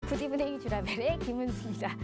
굿이브닝 주라벨의 김은수입니다.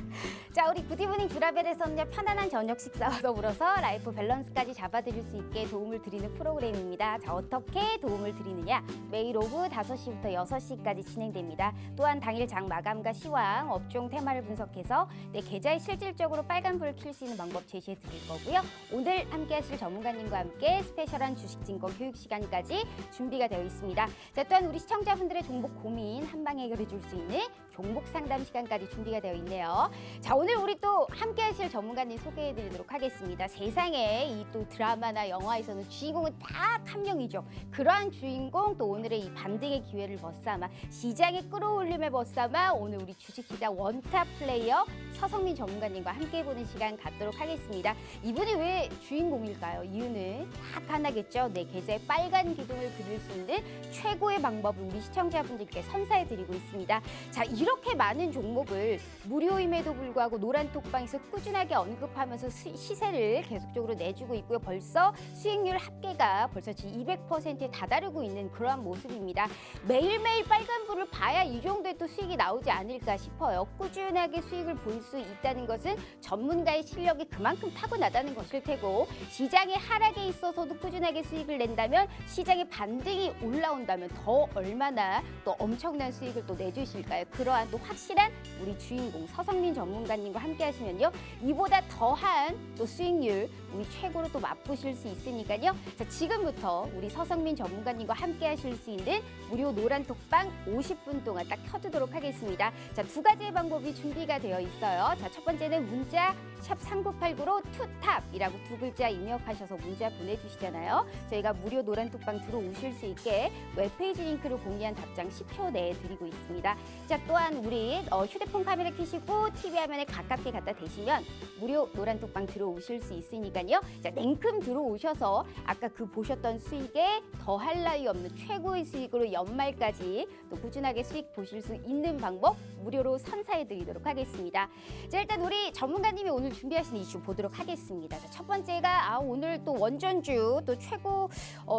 자, 우리 굿이브닝 주라벨에서는요, 편안한 저녁 식사와 더불어서 라이프 밸런스까지 잡아드릴 수 있게 도움을 드리는 프로그램입니다. 자, 어떻게 도움을 드리느냐? 매일 오후 5시부터 6시까지 진행됩니다. 또한 당일 장 마감과 시황, 업종 테마를 분석해서 내 계좌에 실질적으로 빨간불을 켤 수 있는 방법 제시해 드릴 거고요. 오늘 함께 하실 전문가님과 함께 스페셜한 주식증권 교육 시간까지 준비가 되어 있습니다. 자, 또한 우리 시청자분들의 종목 고민 한방에 해결해 줄 수 있는 종목 상담 시간까지 준비가 되어 있네요. 자, 오늘 우리 또 함께 하실 전문가님 소개해 드리도록 하겠습니다. 세상에 이 또 드라마나 영화에서는 주인공은 딱 한 명이죠. 그러한 주인공 또 오늘의 이 반등의 기회를 벗삼아 시장의 끌어올림을 벗삼아 오늘 우리 주식시장 원탑 플레이어 서성민 전문가님과 함께 해보는 시간 갖도록 하겠습니다. 이분이 왜 주인공일까요? 이유는 딱 하나겠죠. 내 계좌에 빨간 기둥을 그릴 수 있는 최고의 방법을 우리 시청자분들께 선사해드리고 있습니다. 자, 이렇게 많은 종목을 무료임에도 불구하고 노란톡방에서 꾸준하게 언급하면서 시세를 계속적으로 내주고 있고요. 벌써 수익률 합계가 벌써 지금 200%에 다다르고 있는 그러한 모습입니다. 매일매일 빨간불을 봐야 이 정도의 또 수익이 나오지 않을까 싶어요. 꾸준하게 수익을 볼 수 있다는 것은 전문가의 실력이 그만큼 타고나다는 것일 테고, 시장의 하락에 있어서도 꾸준하게 수익을 낸다면 시장의 반등이 올라온다면 더 얼마나 또 엄청난 수익을 또 내주실까요? 그러한 또 확실한 우리 주인공 서성민 전문가님과 함께 하시면요, 이보다 더한 또 수익률 우리 최고로 또 맛보실 수 있으니까요. 자, 지금부터 우리 서성민 전문가님과 함께 하실 수 있는 무료 노란톡방 50분 동안 딱 켜두도록 하겠습니다. 자, 두 가지의 방법이 준비가 되어 있어요. 자, 첫 번째는 문자 샵 3989로 투탑이라고 두 글자 입력하셔서 문자 보내주시잖아요. 저희가 무료 노란톡방 들어오실 수 있게 웹페이지 링크를 공개한 답장 10초 내에 드리고 있습니다. 자, 또한 우리 휴대폰 카메라 켜시고 TV 화면에 가깝게 갖다 대시면 무료 노란톡방 들어오실 수 있으니까요. 자, 냉큼 들어오셔서 아까 그 보셨던 수익에 더할 나위 없는 최고의 수익으로 연말까지 또 꾸준하게 수익 보실 수 있는 방법 무료로 선사해 드리도록 하겠습니다. 자, 일단 우리 전문가님이 오늘 준비하신 이슈 보도록 하겠습니다. 자, 첫 번째가 오늘 또 원전주 또 최고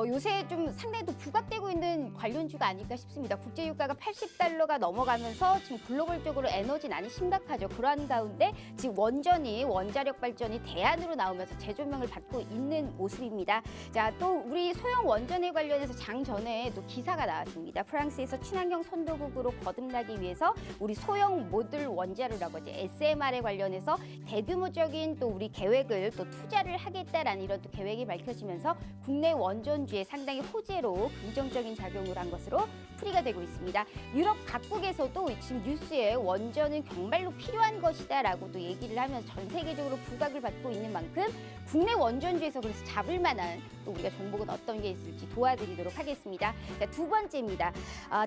요새 좀 상당히 또 부각되고 있는 관련주가 아닐까 싶습니다. 국제유가가 80달러가 넘어가면서 지금 글로벌적으로 에너지난이 심각하죠. 그러한 가운데 지금 원자력 발전이 대안으로 나오면서 재조명을 받고 있는 모습입니다. 자, 또 우리 소형 원전에 관련해서 장 전에 또 기사가 나왔습니다. 프랑스에서 친환경 선도국으로 거듭나기 위해서 우리 소형 모듈 원자로라고 이제 SMR에 관련해서 대규모적인 또 우리 계획을 또 투자를 하겠다라는 이런 또 계획이 밝혀지면서 국내 원전주에 상당히 호재로 긍정적인 작용을 한 것으로 풀이가 되고 있습니다. 유럽 각국에서도 지금 뉴스에 원전은 정말로 필요한 것이다라고 또 얘기를 하면서 전 세계적으로 부각을 받고 있는 만큼 국내 원전주에서 그래서 잡을 만한 또 우리가 종목은 어떤 게 있을지 도와드리도록 하겠습니다. 자, 두 번째입니다.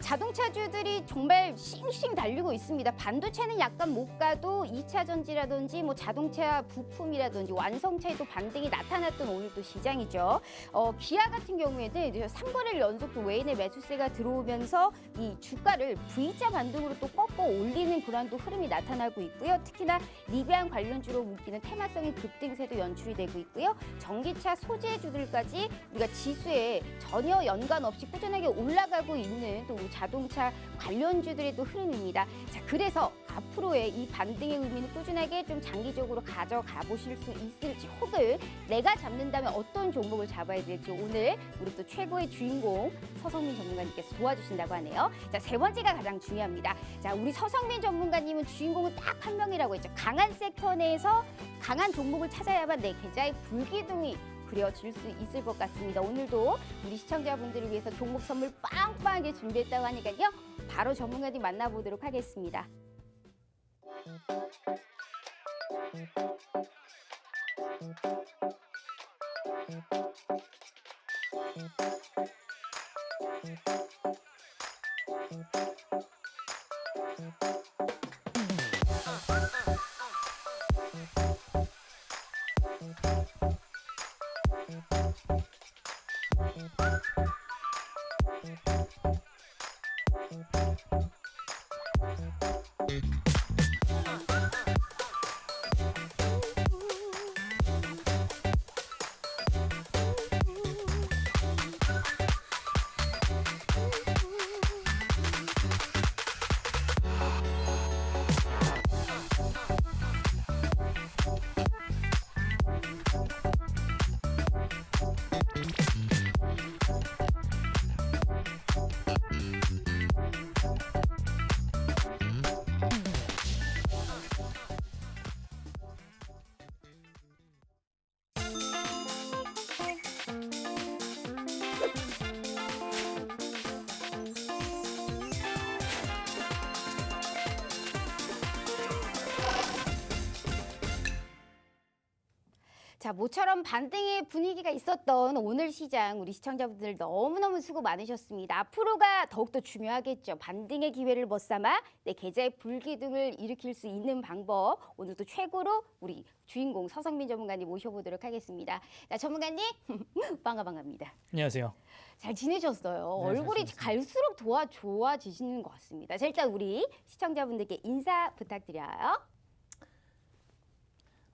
자동차주들이 정말 싱싱 달리고 있습니다. 반도체는 약간 못 가도 2차 전지라든지 뭐 자동차 부품이라든지 완성차에도 반등이 나타났던 오늘 또 시장이죠. 기아 같은 경우에는 3거래일 연속 또 외인의 매수세가 들어오면서 이 주가를 V자 반등으로 또 꺾어 올리는 그런 또 흐름이 나타나고 있고요. 특히나 리비안 관련주로 묶이는 테마성인 급등세도 연출이 되고 있고요. 전기차 소재주들까지 우리가 지수에 전혀 연관 없이 꾸준하게 올라가고 있는 또 자동차 관련주들의 또 흐름입니다. 자, 그래서 앞으로의 이 반등의 의미는 꾸준하게 좀 장기적으로 가져가 보실 수 있을지, 혹은 내가 잡는다면 어떤 종목을 잡아야 될지 오늘 우리 또 최고의 주인공 서성민 전문가님께서 도와주신다고 하네요. 자, 세 번째가 가장 중요합니다. 자, 우리 서성민 전문가님은 주인공은 딱 한 명이라고 했죠. 강한 섹터 내에서 강한 종목을 찾아야만 내 계좌에 불기둥이 그려질 수 있을 것 같습니다. 오늘도 우리 시청자분들을 위해서 종목 선물 빵빵하게 준비했다고 하니까요. 바로 전문가님 만나보도록 하겠습니다. 자, 모처럼 반등의 분위기가 있었던 오늘 시장 우리 시청자분들 너무너무 수고 많으셨습니다. 앞으로가 더욱더 중요하겠죠. 반등의 기회를 못 삼아 내 계좌의 불기둥을 일으킬 수 있는 방법 오늘도 최고로 우리 주인공 서성민 전문가님 모셔보도록 하겠습니다. 자, 전문가님 반갑습니다. 안녕하세요. 잘 지내셨어요? 네, 얼굴이 잘 지냈습니다. 갈수록 더 좋아지시는 것 같습니다. 자, 일단 우리 시청자분들께 인사 부탁드려요.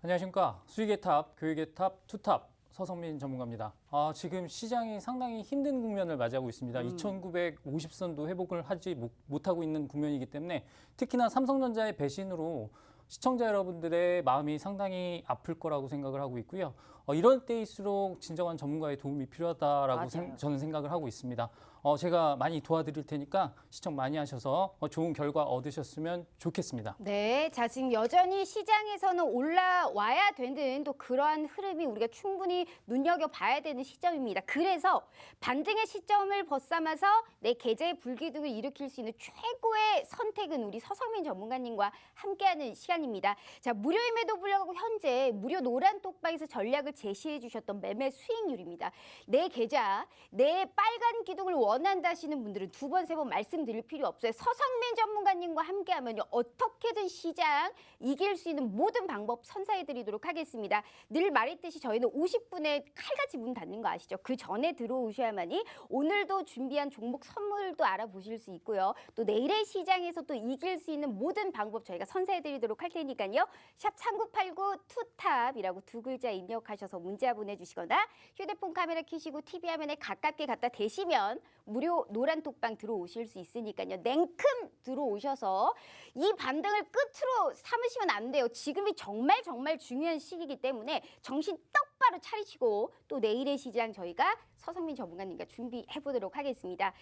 안녕하십니까. 수익의 탑, 교육의 탑, 투탑 서성민 전문가입니다. 지금 시장이 상당히 힘든 국면을 맞이하고 있습니다. 2950선도 회복을 하지 못하고 있는 국면이기 때문에 특히나 삼성전자의 배신으로 시청자 여러분들의 마음이 상당히 아플 거라고 생각을 하고 있고요. 이런 때일수록 진정한 전문가의 도움이 필요하다라고 저는 생각을 하고 있습니다. 제가 많이 도와드릴 테니까 시청 많이 하셔서 좋은 결과 얻으셨으면 좋겠습니다. 네, 자 지금 여전히 시장에서는 올라와야 되는 또 그러한 흐름이 우리가 충분히 눈여겨봐야 되는 시점입니다. 그래서 반등의 시점을 벗삼아서 내 계좌의 불기둥을 일으킬 수 있는 최고의 선택은 우리 서성민 전문가님과 함께하는 시간입니다. 자, 무료임에도 불구하고 현재 무료 노란 톡방에서 전략을 제시해 주셨던 매매 수익률입니다. 내 계좌, 내 빨간 기둥을 원한다 하시는 분들은 두 번, 세 번 말씀드릴 필요 없어요. 서성민 전문가님과 함께하면요. 어떻게든 시장 이길 수 있는 모든 방법 선사해드리도록 하겠습니다. 늘 말했듯이 저희는 50분에 칼같이 문 닫는 거 아시죠? 그 전에 들어오셔야만이 오늘도 준비한 종목 선물도 알아보실 수 있고요. 또 내일의 시장에서 또 이길 수 있는 모든 방법 저희가 선사해드리도록 할 테니까요. 샵 3989 투탑이라고 두 글자 입력하셔서 문자 보내주시거나 휴대폰 카메라 켜시고 TV 화면에 가깝게 갖다 대시면 무료 노란 톡방 들어오실 수 있으니까요. 냉큼 들어오셔서 이 반등을 끝으로 삼으시면 안 돼요. 지금이 정말 중요한 시기이기 때문에 정신 똑바로 차리시고 또 내일의 시장 저희가 서성민 전문가님과 준비해 보도록 하겠습니다.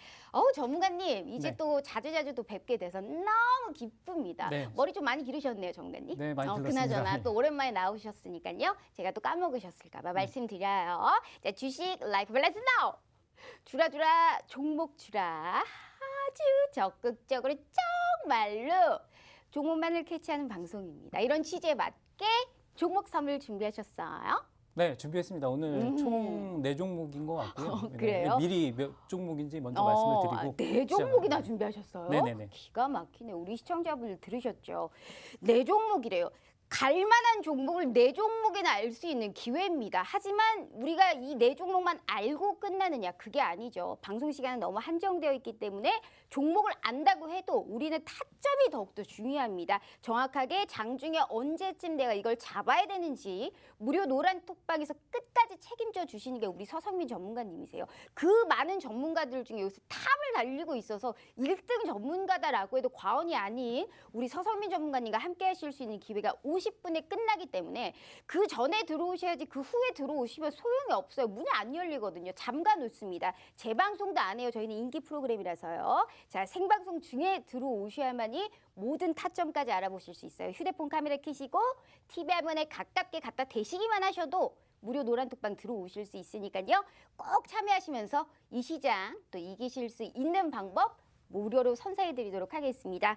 전문가님 이제 네. 또 자주자주 또 뵙게 돼서 너무 기쁩니다. 네. 머리 좀 많이 기르셨네요, 전문가님. 네, 많이 길었습니다. 그나저나 또 오랜만에 나오셨으니까요. 제가 또 까먹으셨을까 봐 말씀드려요. 자, 주식 라이프 밸런스 나우. 주라 종목 주라 아주 적극적으로 정말로 종목만을 캐치하는 방송입니다. 이런 취지에 맞게 종목 선물 준비하셨어요? 네, 준비했습니다. 오늘 총 4종목인 것 같고요. 그래요? 미리 몇 종목인지 먼저 말씀을 드리고. 네 종목이나 준비하셨어요? 네네네. 기가 막히네. 우리 시청자분들 들으셨죠? 네 종목이래요. 갈만한 종목을 네 종목이나 알 수 있는 기회입니다. 하지만 우리가 이 네 종목만 알고 끝나느냐 그게 아니죠. 방송 시간은 너무 한정되어 있기 때문에 종목을 안다고 해도 우리는 타점이 더욱더 중요합니다. 정확하게 장중에 언제쯤 내가 이걸 잡아야 되는지 무료 노란 톡방에서 끝까지 책임져 주시는 게 우리 서성민 전문가님이세요. 그 많은 전문가들 중에 요새 탑을 달리고 있어서 1등 전문가다라고 해도 과언이 아닌 우리 서성민 전문가님과 함께 하실 수 있는 기회가 50분에 끝나기 때문에 그 전에 들어오셔야지 그 후에 들어오시면 소용이 없어요. 문이 안 열리거든요. 잠가 놓습니다. 재방송도 안 해요. 저희는 인기 프로그램이라서요. 자, 생방송 중에 들어오셔야만이 모든 타점까지 알아보실 수 있어요. 휴대폰 카메라 켜시고 TV 화면에 가깝게 갖다 대시기만 하셔도 무료 노란 톡방 들어오실 수 있으니까요. 꼭 참여하시면서 이 시장 또 이기실 수 있는 방법 무료로 선사해드리도록 하겠습니다.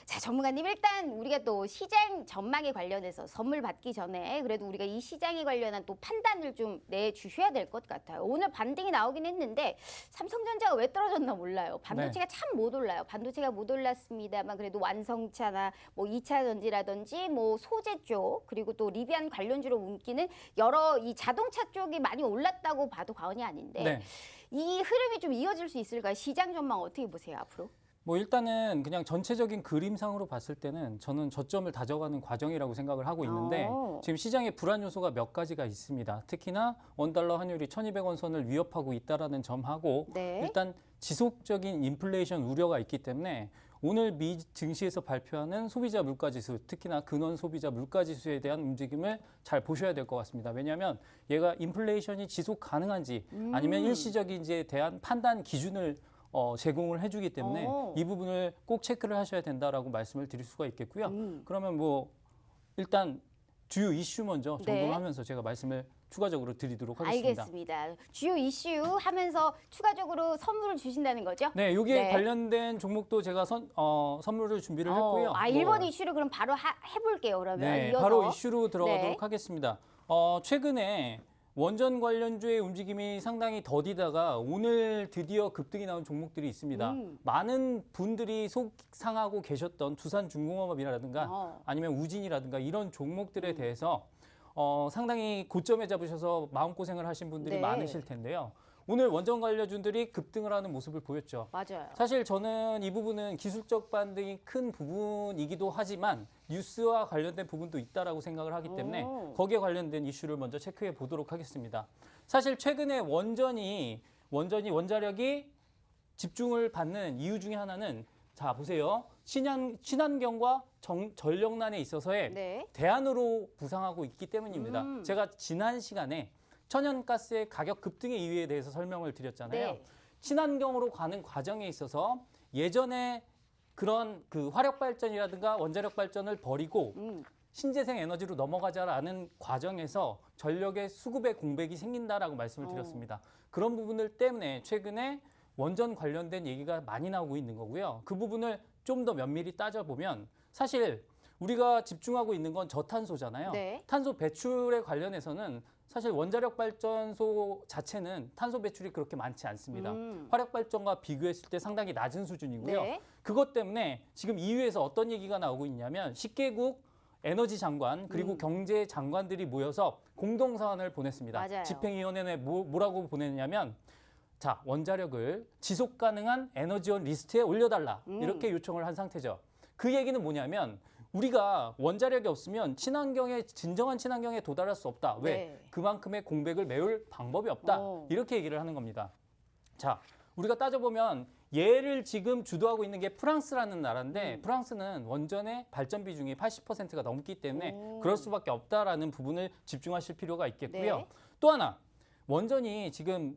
자, 전문가님 일단 우리가 또 시장 전망에 관련해서 선물 받기 전에 그래도 우리가 이 시장에 관련한 또 판단을 좀 내주셔야 될 것 같아요. 오늘 반등이 나오긴 했는데 삼성전자가 왜 떨어졌나 몰라요. 반도체가 참 못 올라요. 반도체가 못 올랐습니다만 그래도 완성차나 뭐 2차 전지라든지 뭐 소재 쪽 그리고 또 리비안 관련주로 움기는 여러 이 자동차 쪽이 많이 올랐다고 봐도 과언이 아닌데 네. 이 흐름이 좀 이어질 수 있을까요? 시장 전망 어떻게 보세요, 앞으로? 일단은 그냥 전체적인 그림상으로 봤을 때는 저는 저점을 다져가는 과정이라고 생각을 하고 있는데 지금 시장에 불안 요소가 몇 가지가 있습니다. 특히나 원달러 환율이 1,200원 선을 위협하고 있다라는 점하고 네. 일단 지속적인 인플레이션 우려가 있기 때문에 오늘 미 증시에서 발표하는 소비자 물가지수, 특히나 근원 소비자 물가지수에 대한 움직임을 잘 보셔야 될 것 같습니다. 왜냐하면 얘가 인플레이션이 지속 가능한지 아니면 일시적인지에 대한 판단 기준을 제공을 해주기 때문에 이 부분을 꼭 체크를 하셔야 된다라고 말씀을 드릴 수가 있겠고요. 그러면 일단 주요 이슈 먼저 점검하면서 제가 말씀을 추가적으로 드리도록 하겠습니다. 알겠습니다. 주요 이슈 하면서 추가적으로 선물을 주신다는 거죠? 네, 여기에 관련된 종목도 제가 선물을 준비를 했고요. 1번 이슈를 그럼 바로 해볼게요. 그러면 네, 이어서. 바로 이슈로 들어가도록 네. 하겠습니다. 최근에 원전 관련주의 움직임이 상당히 더디다가 오늘 드디어 급등이 나온 종목들이 있습니다. 많은 분들이 속상하고 계셨던 두산중공업이라든가 아니면 우진이라든가 이런 종목들에 대해서 상당히 고점에 잡으셔서 마음고생을 하신 분들이 네. 많으실 텐데요. 오늘 원전 관련주들이 급등을 하는 모습을 보였죠. 맞아요. 사실 저는 이 부분은 기술적 반등이 큰 부분이기도 하지만 뉴스와 관련된 부분도 있다라고 생각을 하기 때문에 거기에 관련된 이슈를 먼저 체크해 보도록 하겠습니다. 사실 최근에 원자력이 집중을 받는 이유 중에 하나는 자 보세요. 친환경과 전력난에 있어서의 네. 대안으로 부상하고 있기 때문입니다. 제가 지난 시간에 천연가스의 가격 급등의 이유에 대해서 설명을 드렸잖아요. 네. 친환경으로 가는 과정에 있어서 예전에 그런 그 화력 발전이라든가 원자력 발전을 버리고 신재생 에너지로 넘어가자라는 과정에서 전력의 수급의 공백이 생긴다라고 말씀을 드렸습니다. 그런 부분들 때문에 최근에 원전 관련된 얘기가 많이 나오고 있는 거고요. 그 부분을 좀 더 면밀히 따져보면 사실 우리가 집중하고 있는 건 저탄소잖아요. 네. 탄소 배출에 관련해서는 사실 원자력 발전소 자체는 탄소 배출이 그렇게 많지 않습니다. 화력 발전과 비교했을 때 상당히 낮은 수준이고요. 네. 그것 때문에 지금 EU에서 어떤 얘기가 나오고 있냐면 10개국 에너지 장관 그리고 경제 장관들이 모여서 공동 사안을 보냈습니다. 맞아요. 집행위원회에 뭐라고 보냈냐면 자 원자력을 지속 가능한 에너지원 리스트에 올려달라 이렇게 요청을 한 상태죠. 그 얘기는 뭐냐면 우리가 원자력이 없으면 진정한 친환경에 도달할 수 없다. 왜? 네. 그만큼의 공백을 메울 방법이 없다. 이렇게 얘기를 하는 겁니다. 자, 우리가 따져보면 얘를 지금 주도하고 있는 게 프랑스라는 나라인데 프랑스는 원전의 발전 비중이 80%가 넘기 때문에 그럴 수밖에 없다라는 부분을 집중하실 필요가 있겠고요. 네. 또 하나, 원전이 지금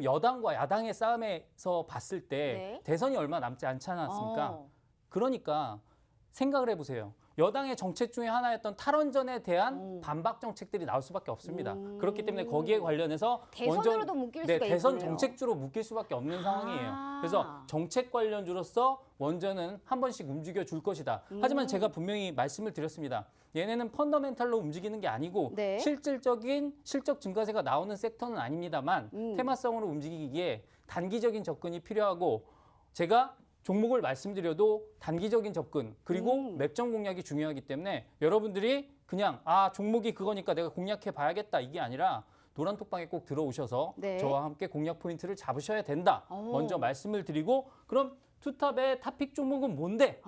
여당과 야당의 싸움에서 봤을 때 네. 대선이 얼마 남지 않지 않았습니까? 그러니까 생각을 해보세요. 여당의 정책 중에 하나였던 탈원전에 대한 반박 정책들이 나올 수밖에 없습니다. 그렇기 때문에 거기에 관련해서 대선으로도 묶일 수가 대선 있군요. 정책주로 묶일 수밖에 없는 상황이에요. 그래서 정책 관련주로서 원전은 한 번씩 움직여 줄 것이다. 하지만 제가 분명히 말씀을 드렸습니다. 얘네는 펀더멘탈로 움직이는 게 아니고 네. 실질적인 실적 증가세가 나오는 섹터는 아닙니다만 테마성으로 움직이기에 단기적인 접근이 필요하고 제가 종목을 말씀드려도 단기적인 접근 그리고 맥점 공략이 중요하기 때문에 여러분들이 그냥 종목이 그거니까 내가 공략해 봐야겠다 이게 아니라 노란톡방에 꼭 들어오셔서 네. 저와 함께 공략 포인트를 잡으셔야 된다. 먼저 말씀을 드리고 그럼 투탑의 탑픽 종목은 뭔데?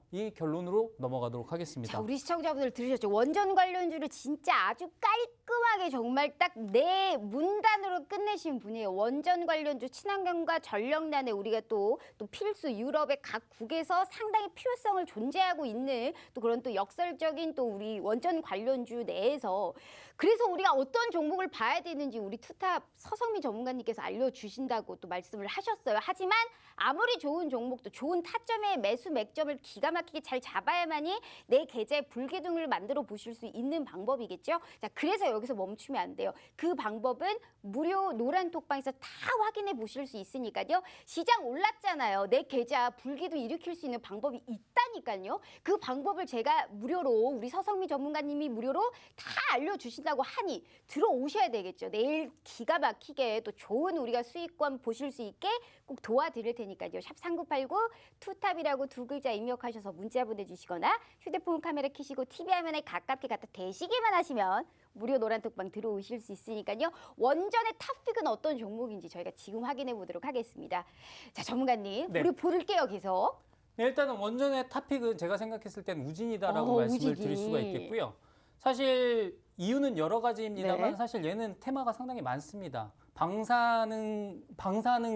이 결론으로 넘어가도록 하겠습니다. 자, 우리 시청자분들 들으셨죠? 원전 관련주를 진짜 아주 깔끔하게 정말 딱 네 문단으로 끝내신 분이에요. 원전 관련주 친환경과 전력난에 우리가 또 필수 유럽의 각 국에서 상당히 필요성을 존재하고 있는 또 그런 또 역설적인 또 우리 원전 관련주 내에서 그래서 우리가 어떤 종목을 봐야 되는지 우리 투탑 서성민 전문가님께서 알려주신다고 또 말씀을 하셨어요. 하지만 아무리 좋은 종목도 좋은 타점의 매수 맥점을 기가 막히게 잘 잡아야만이 내 계좌에 불기둥을 만들어 보실 수 있는 방법이겠죠. 자, 그래서 여기서 멈추면 안 돼요. 그 방법은 무료 노란톡방에서 다 확인해 보실 수 있으니까요. 시장 올랐잖아요. 내 계좌 불기둥 일으킬 수 있는 방법이 있다니까요. 그 방법을 제가 무료로 우리 서성미 전문가님이 무료로 다 알려주신다고 하니 들어오셔야 되겠죠. 내일 기가 막히게 또 좋은 우리가 수익권 보실 수 있게 꼭 도와드릴 테니까요. 샵 3989 투탑이라고 두 글자 입력하셔서 문자 보내주시거나 휴대폰 카메라 켜시고 TV 화면에 가깝게 갖다 대시기만 하시면 무료 노란톡방 들어오실 수 있으니까요. 원전의 탑픽은 어떤 종목인지 저희가 지금 확인해 보도록 하겠습니다. 자, 전문가님, 네. 우리 볼게요, 계속. 네, 일단은 원전의 탑픽은 제가 생각했을 땐 우진이다라고 말씀을 우진이. 드릴 수가 있겠고요. 사실 이유는 여러 가지입니다만 네. 사실 얘는 테마가 상당히 많습니다. 방사능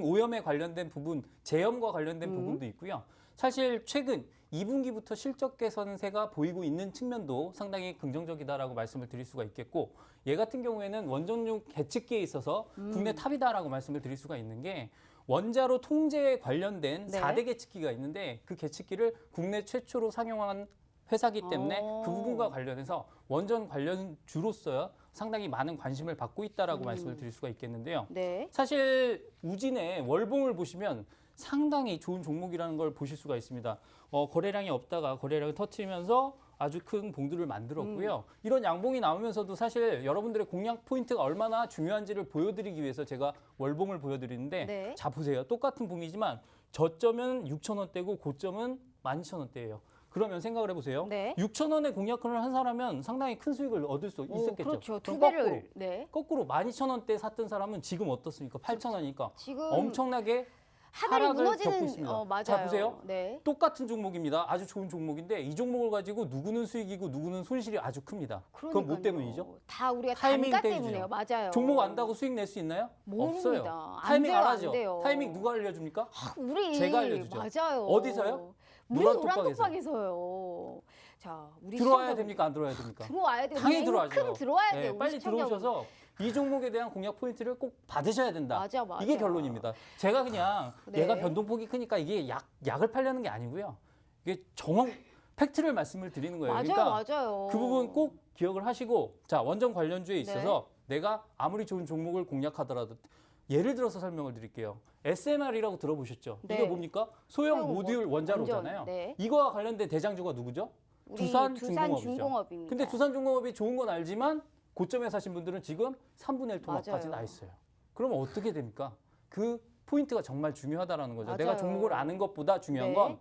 오염에 관련된 부분, 제염과 관련된 부분도 있고요. 사실 최근 2분기부터 실적 개선세가 보이고 있는 측면도 상당히 긍정적이다라고 말씀을 드릴 수가 있겠고 얘 같은 경우에는 원전용 계측기에 있어서 국내 탑이다라고 말씀을 드릴 수가 있는 게 원자로 통제에 관련된 네. 4대 계측기가 있는데 그 계측기를 국내 최초로 상용한 회사기 때문에 그 부분과 관련해서 원전 관련주로서 상당히 많은 관심을 받고 있다라고 말씀을 드릴 수가 있겠는데요. 네. 사실 우진의 월봉을 보시면 상당히 좋은 종목이라는 걸 보실 수가 있습니다. 거래량이 없다가 거래량을 터트리면서 아주 큰 봉들을 만들었고요. 이런 양봉이 나오면서도 사실 여러분들의 공략 포인트가 얼마나 중요한지를 보여드리기 위해서 제가 월봉을 보여드리는데 네. 자 보세요. 똑같은 봉이지만 저점은 6,000원대고 고점은 12,000원대예요. 그러면 생각을 해보세요. 네. 6,000원에 공략을 한 사람은 상당히 큰 수익을 얻을 수 있었겠죠. 그렇죠. 두 그럼 배를. 네. 거꾸로 12,000원대 샀던 사람은 지금 어떻습니까? 8,000원이니까 지금 엄청나게 하늘이 하락을 겪고 무너지는 있습니다. 맞아요. 자 보세요. 네. 똑같은 종목입니다. 아주 좋은 종목인데 이 종목을 가지고 누구는 수익이고 누구는 손실이 아주 큽니다. 그건 뭐 그러니까요. 때문이죠? 다 우리가 타이밍 단가 때문이죠. 때문에요. 맞아요. 종목 안다고 수익 낼 수 있나요? 모릅니다. 없어요. 안 타이밍 돼요, 안 알아죠? 돼요. 타이밍 누가 알려줍니까? 우리 제가 알려주죠. 맞아요. 어디서요? 무료 노란 노란톡방에서요. 자, 우리 들어와야 시청자분 됩니까? 안 들어와야 됩니까? 들어와야 돼요. 당연히 큼 들어와야죠. 들어와야 네, 돼요. 우리 빨리 시청자분. 들어오셔서 이 종목에 대한 공략 포인트를 꼭 받으셔야 된다. 맞아, 맞아. 이게 결론입니다. 제가 그냥 네. 얘가 변동폭이 크니까 이게 약을 팔려는 게 아니고요. 이게 정확 팩트를 말씀을 드리는 거예요. 맞아요, 그러니까 맞아요. 그 부분 꼭 기억을 하시고 자 원전 관련주에 있어서 네. 내가 아무리 좋은 종목을 공략하더라도 예를 들어서 설명을 드릴게요. SMR이라고 들어보셨죠? 네. 이게 뭡니까? 소형 소형 모듈 원자로잖아요. 원전, 네. 이거와 관련된 대장주가 누구죠? 우리 두산중공업이죠. 중공업입니다. 근데 두산중공업이 좋은 건 알지만 고점에 사신 분들은 지금 3분의 1 토막까지 맞아요. 나 있어요. 그러면 어떻게 됩니까? 그 포인트가 정말 중요하다라는 거죠. 맞아요. 내가 종목을 아는 것보다 중요한 네. 건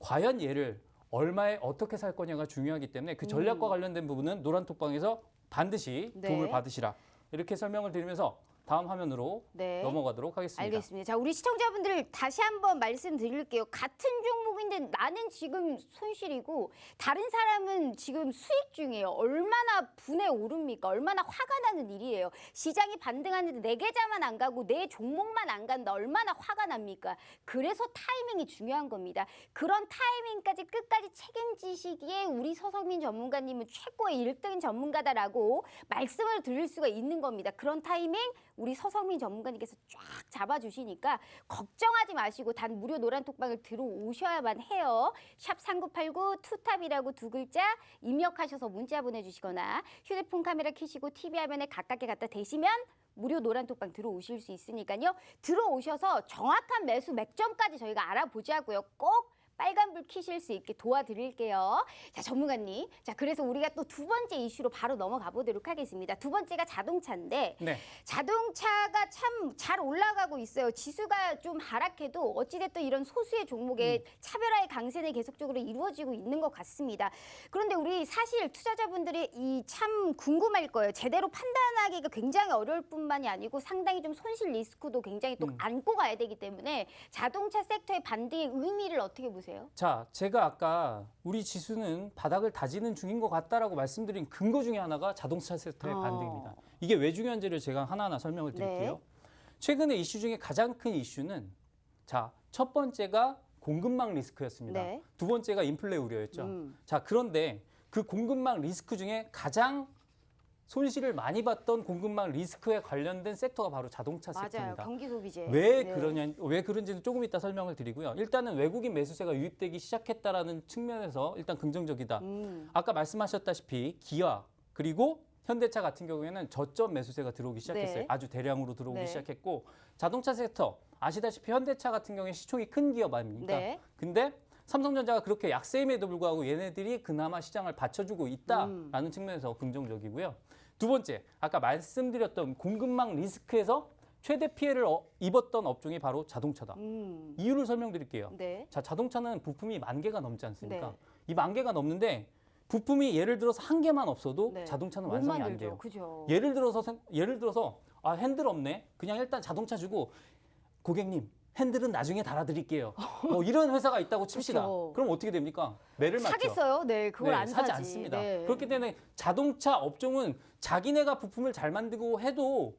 과연 얘를 얼마에 어떻게 살 거냐가 중요하기 때문에 그 전략과 관련된 부분은 노란톡방에서 반드시 네. 도움을 받으시라. 이렇게 설명을 드리면서 다음 화면으로 네. 넘어가도록 하겠습니다. 알겠습니다. 자, 우리 시청자분들 다시 한번 말씀드릴게요. 같은 종목인데 나는 지금 손실이고 다른 사람은 지금 수익 중이에요. 얼마나 분에 오릅니까? 얼마나 화가 나는 일이에요. 시장이 반등하는데 내 계좌만 안 가고 내 종목만 안 간다. 얼마나 화가 납니까? 그래서 타이밍이 중요한 겁니다. 그런 타이밍까지 끝까지 책임지시기에 우리 서성민 전문가님은 최고의 1등 전문가다라고 말씀을 드릴 수가 있는 겁니다. 그런 타이밍 우리 서성민 전문가님께서 쫙 잡아주시니까 걱정하지 마시고 단 무료 노란톡방을 들어오셔야만 해요. 샵 3989 투탑이라고 두 글자 입력하셔서 문자 보내주시거나 휴대폰 카메라 켜시고 TV 화면에 가깝게 갖다 대시면 무료 노란톡방 들어오실 수 있으니까요. 들어오셔서 정확한 매수 맥점까지 저희가 알아보자고요. 꼭 빨간불 켜실 수 있게 도와드릴게요. 자, 전문가님. 자, 그래서 우리가 또 두 번째 이슈로 바로 넘어가 보도록 하겠습니다. 두 번째가 자동차인데 네. 자동차가 참 잘 올라가고 있어요. 지수가 좀 하락해도 어찌됐든 이런 소수의 종목의 차별화의 강세는 계속적으로 이루어지고 있는 것 같습니다. 그런데 우리 사실 투자자분들이 이 참 궁금할 거예요. 제대로 판단하기가 굉장히 어려울 뿐만이 아니고 상당히 좀 손실 리스크도 굉장히 또 안고 가야 되기 때문에 자동차 섹터의 반등의 의미를 어떻게 보세요? 자, 제가 아까 우리 지수는 바닥을 다지는 중인 것 같다라고 말씀드린 근거 중에 하나가 자동차 섹터의 반등입니다. 이게 왜 중요한지를 제가 하나하나 설명을 드릴게요. 네. 최근에 이슈 중에 가장 큰 이슈는 자, 첫 번째가 공급망 리스크였습니다. 네. 두 번째가 인플레 우려였죠. 자, 그런데 그 공급망 리스크 중에 가장 손실을 많이 봤던 공급망 리스크에 관련된 섹터가 바로 자동차 맞아요. 섹터입니다. 경기 소비재. 왜 네. 왜 그런지는 조금 이따 설명을 드리고요. 일단은 외국인 매수세가 유입되기 시작했다라는 측면에서 일단 긍정적이다. 아까 말씀하셨다시피 기아 그리고 현대차 같은 경우에는 저점 매수세가 들어오기 시작했어요. 네. 아주 대량으로 들어오기 네. 시작했고 자동차 섹터 아시다시피 현대차 같은 경우에 시총이 큰 기업 아닙니까? 네. 근데 삼성전자가 그렇게 약세임에도 불구하고 얘네들이 그나마 시장을 받쳐주고 있다라는 측면에서 긍정적이고요. 두 번째, 아까 말씀드렸던 공급망 리스크에서 최대 피해를 입었던 업종이 바로 자동차다. 이유를 설명드릴게요. 네. 자, 자동차는 부품이 10,000개가 넘지 않습니까? 네. 이 10,000개가 넘는데 부품이 예를 들어서 한 개만 없어도 네. 자동차는 못 완성이 안 만들죠. 돼요. 그죠. 예를 들어서 아, 핸들 없네. 그냥 일단 자동차 주고 고객님 핸들은 나중에 달아드릴게요. 뭐 이런 회사가 있다고 칩시다. 그쵸. 그럼 어떻게 됩니까? 매를 맞죠. 사겠어요? 네, 그걸 네, 안 사지 사지. 않습니다. 네. 그렇기 때문에 자동차 업종은 자기네가 부품을 잘 만들고 해도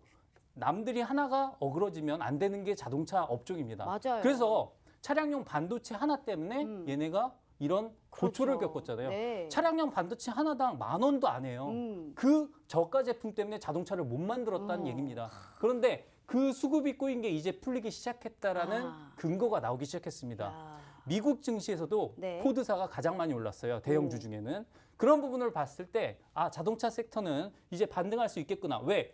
남들이 하나가 어그러지면 안 되는 게 자동차 업종입니다. 맞아요. 그래서 차량용 반도체 하나 때문에 얘네가 이런 고초를 그렇죠. 겪었잖아요. 네. 차량용 반도체 하나당 10,000원도 안 해요. 그 저가 제품 때문에 자동차를 못 만들었다는 얘기입니다. 그런데 그 수급이 꼬인 게 이제 풀리기 시작했다라는 근거가 나오기 시작했습니다. 야. 미국 증시에서도 네. 포드사가 가장 많이 올랐어요. 대형주 중에는. 그런 부분을 봤을 때 아, 자동차 섹터는 이제 반등할 수 있겠구나. 왜?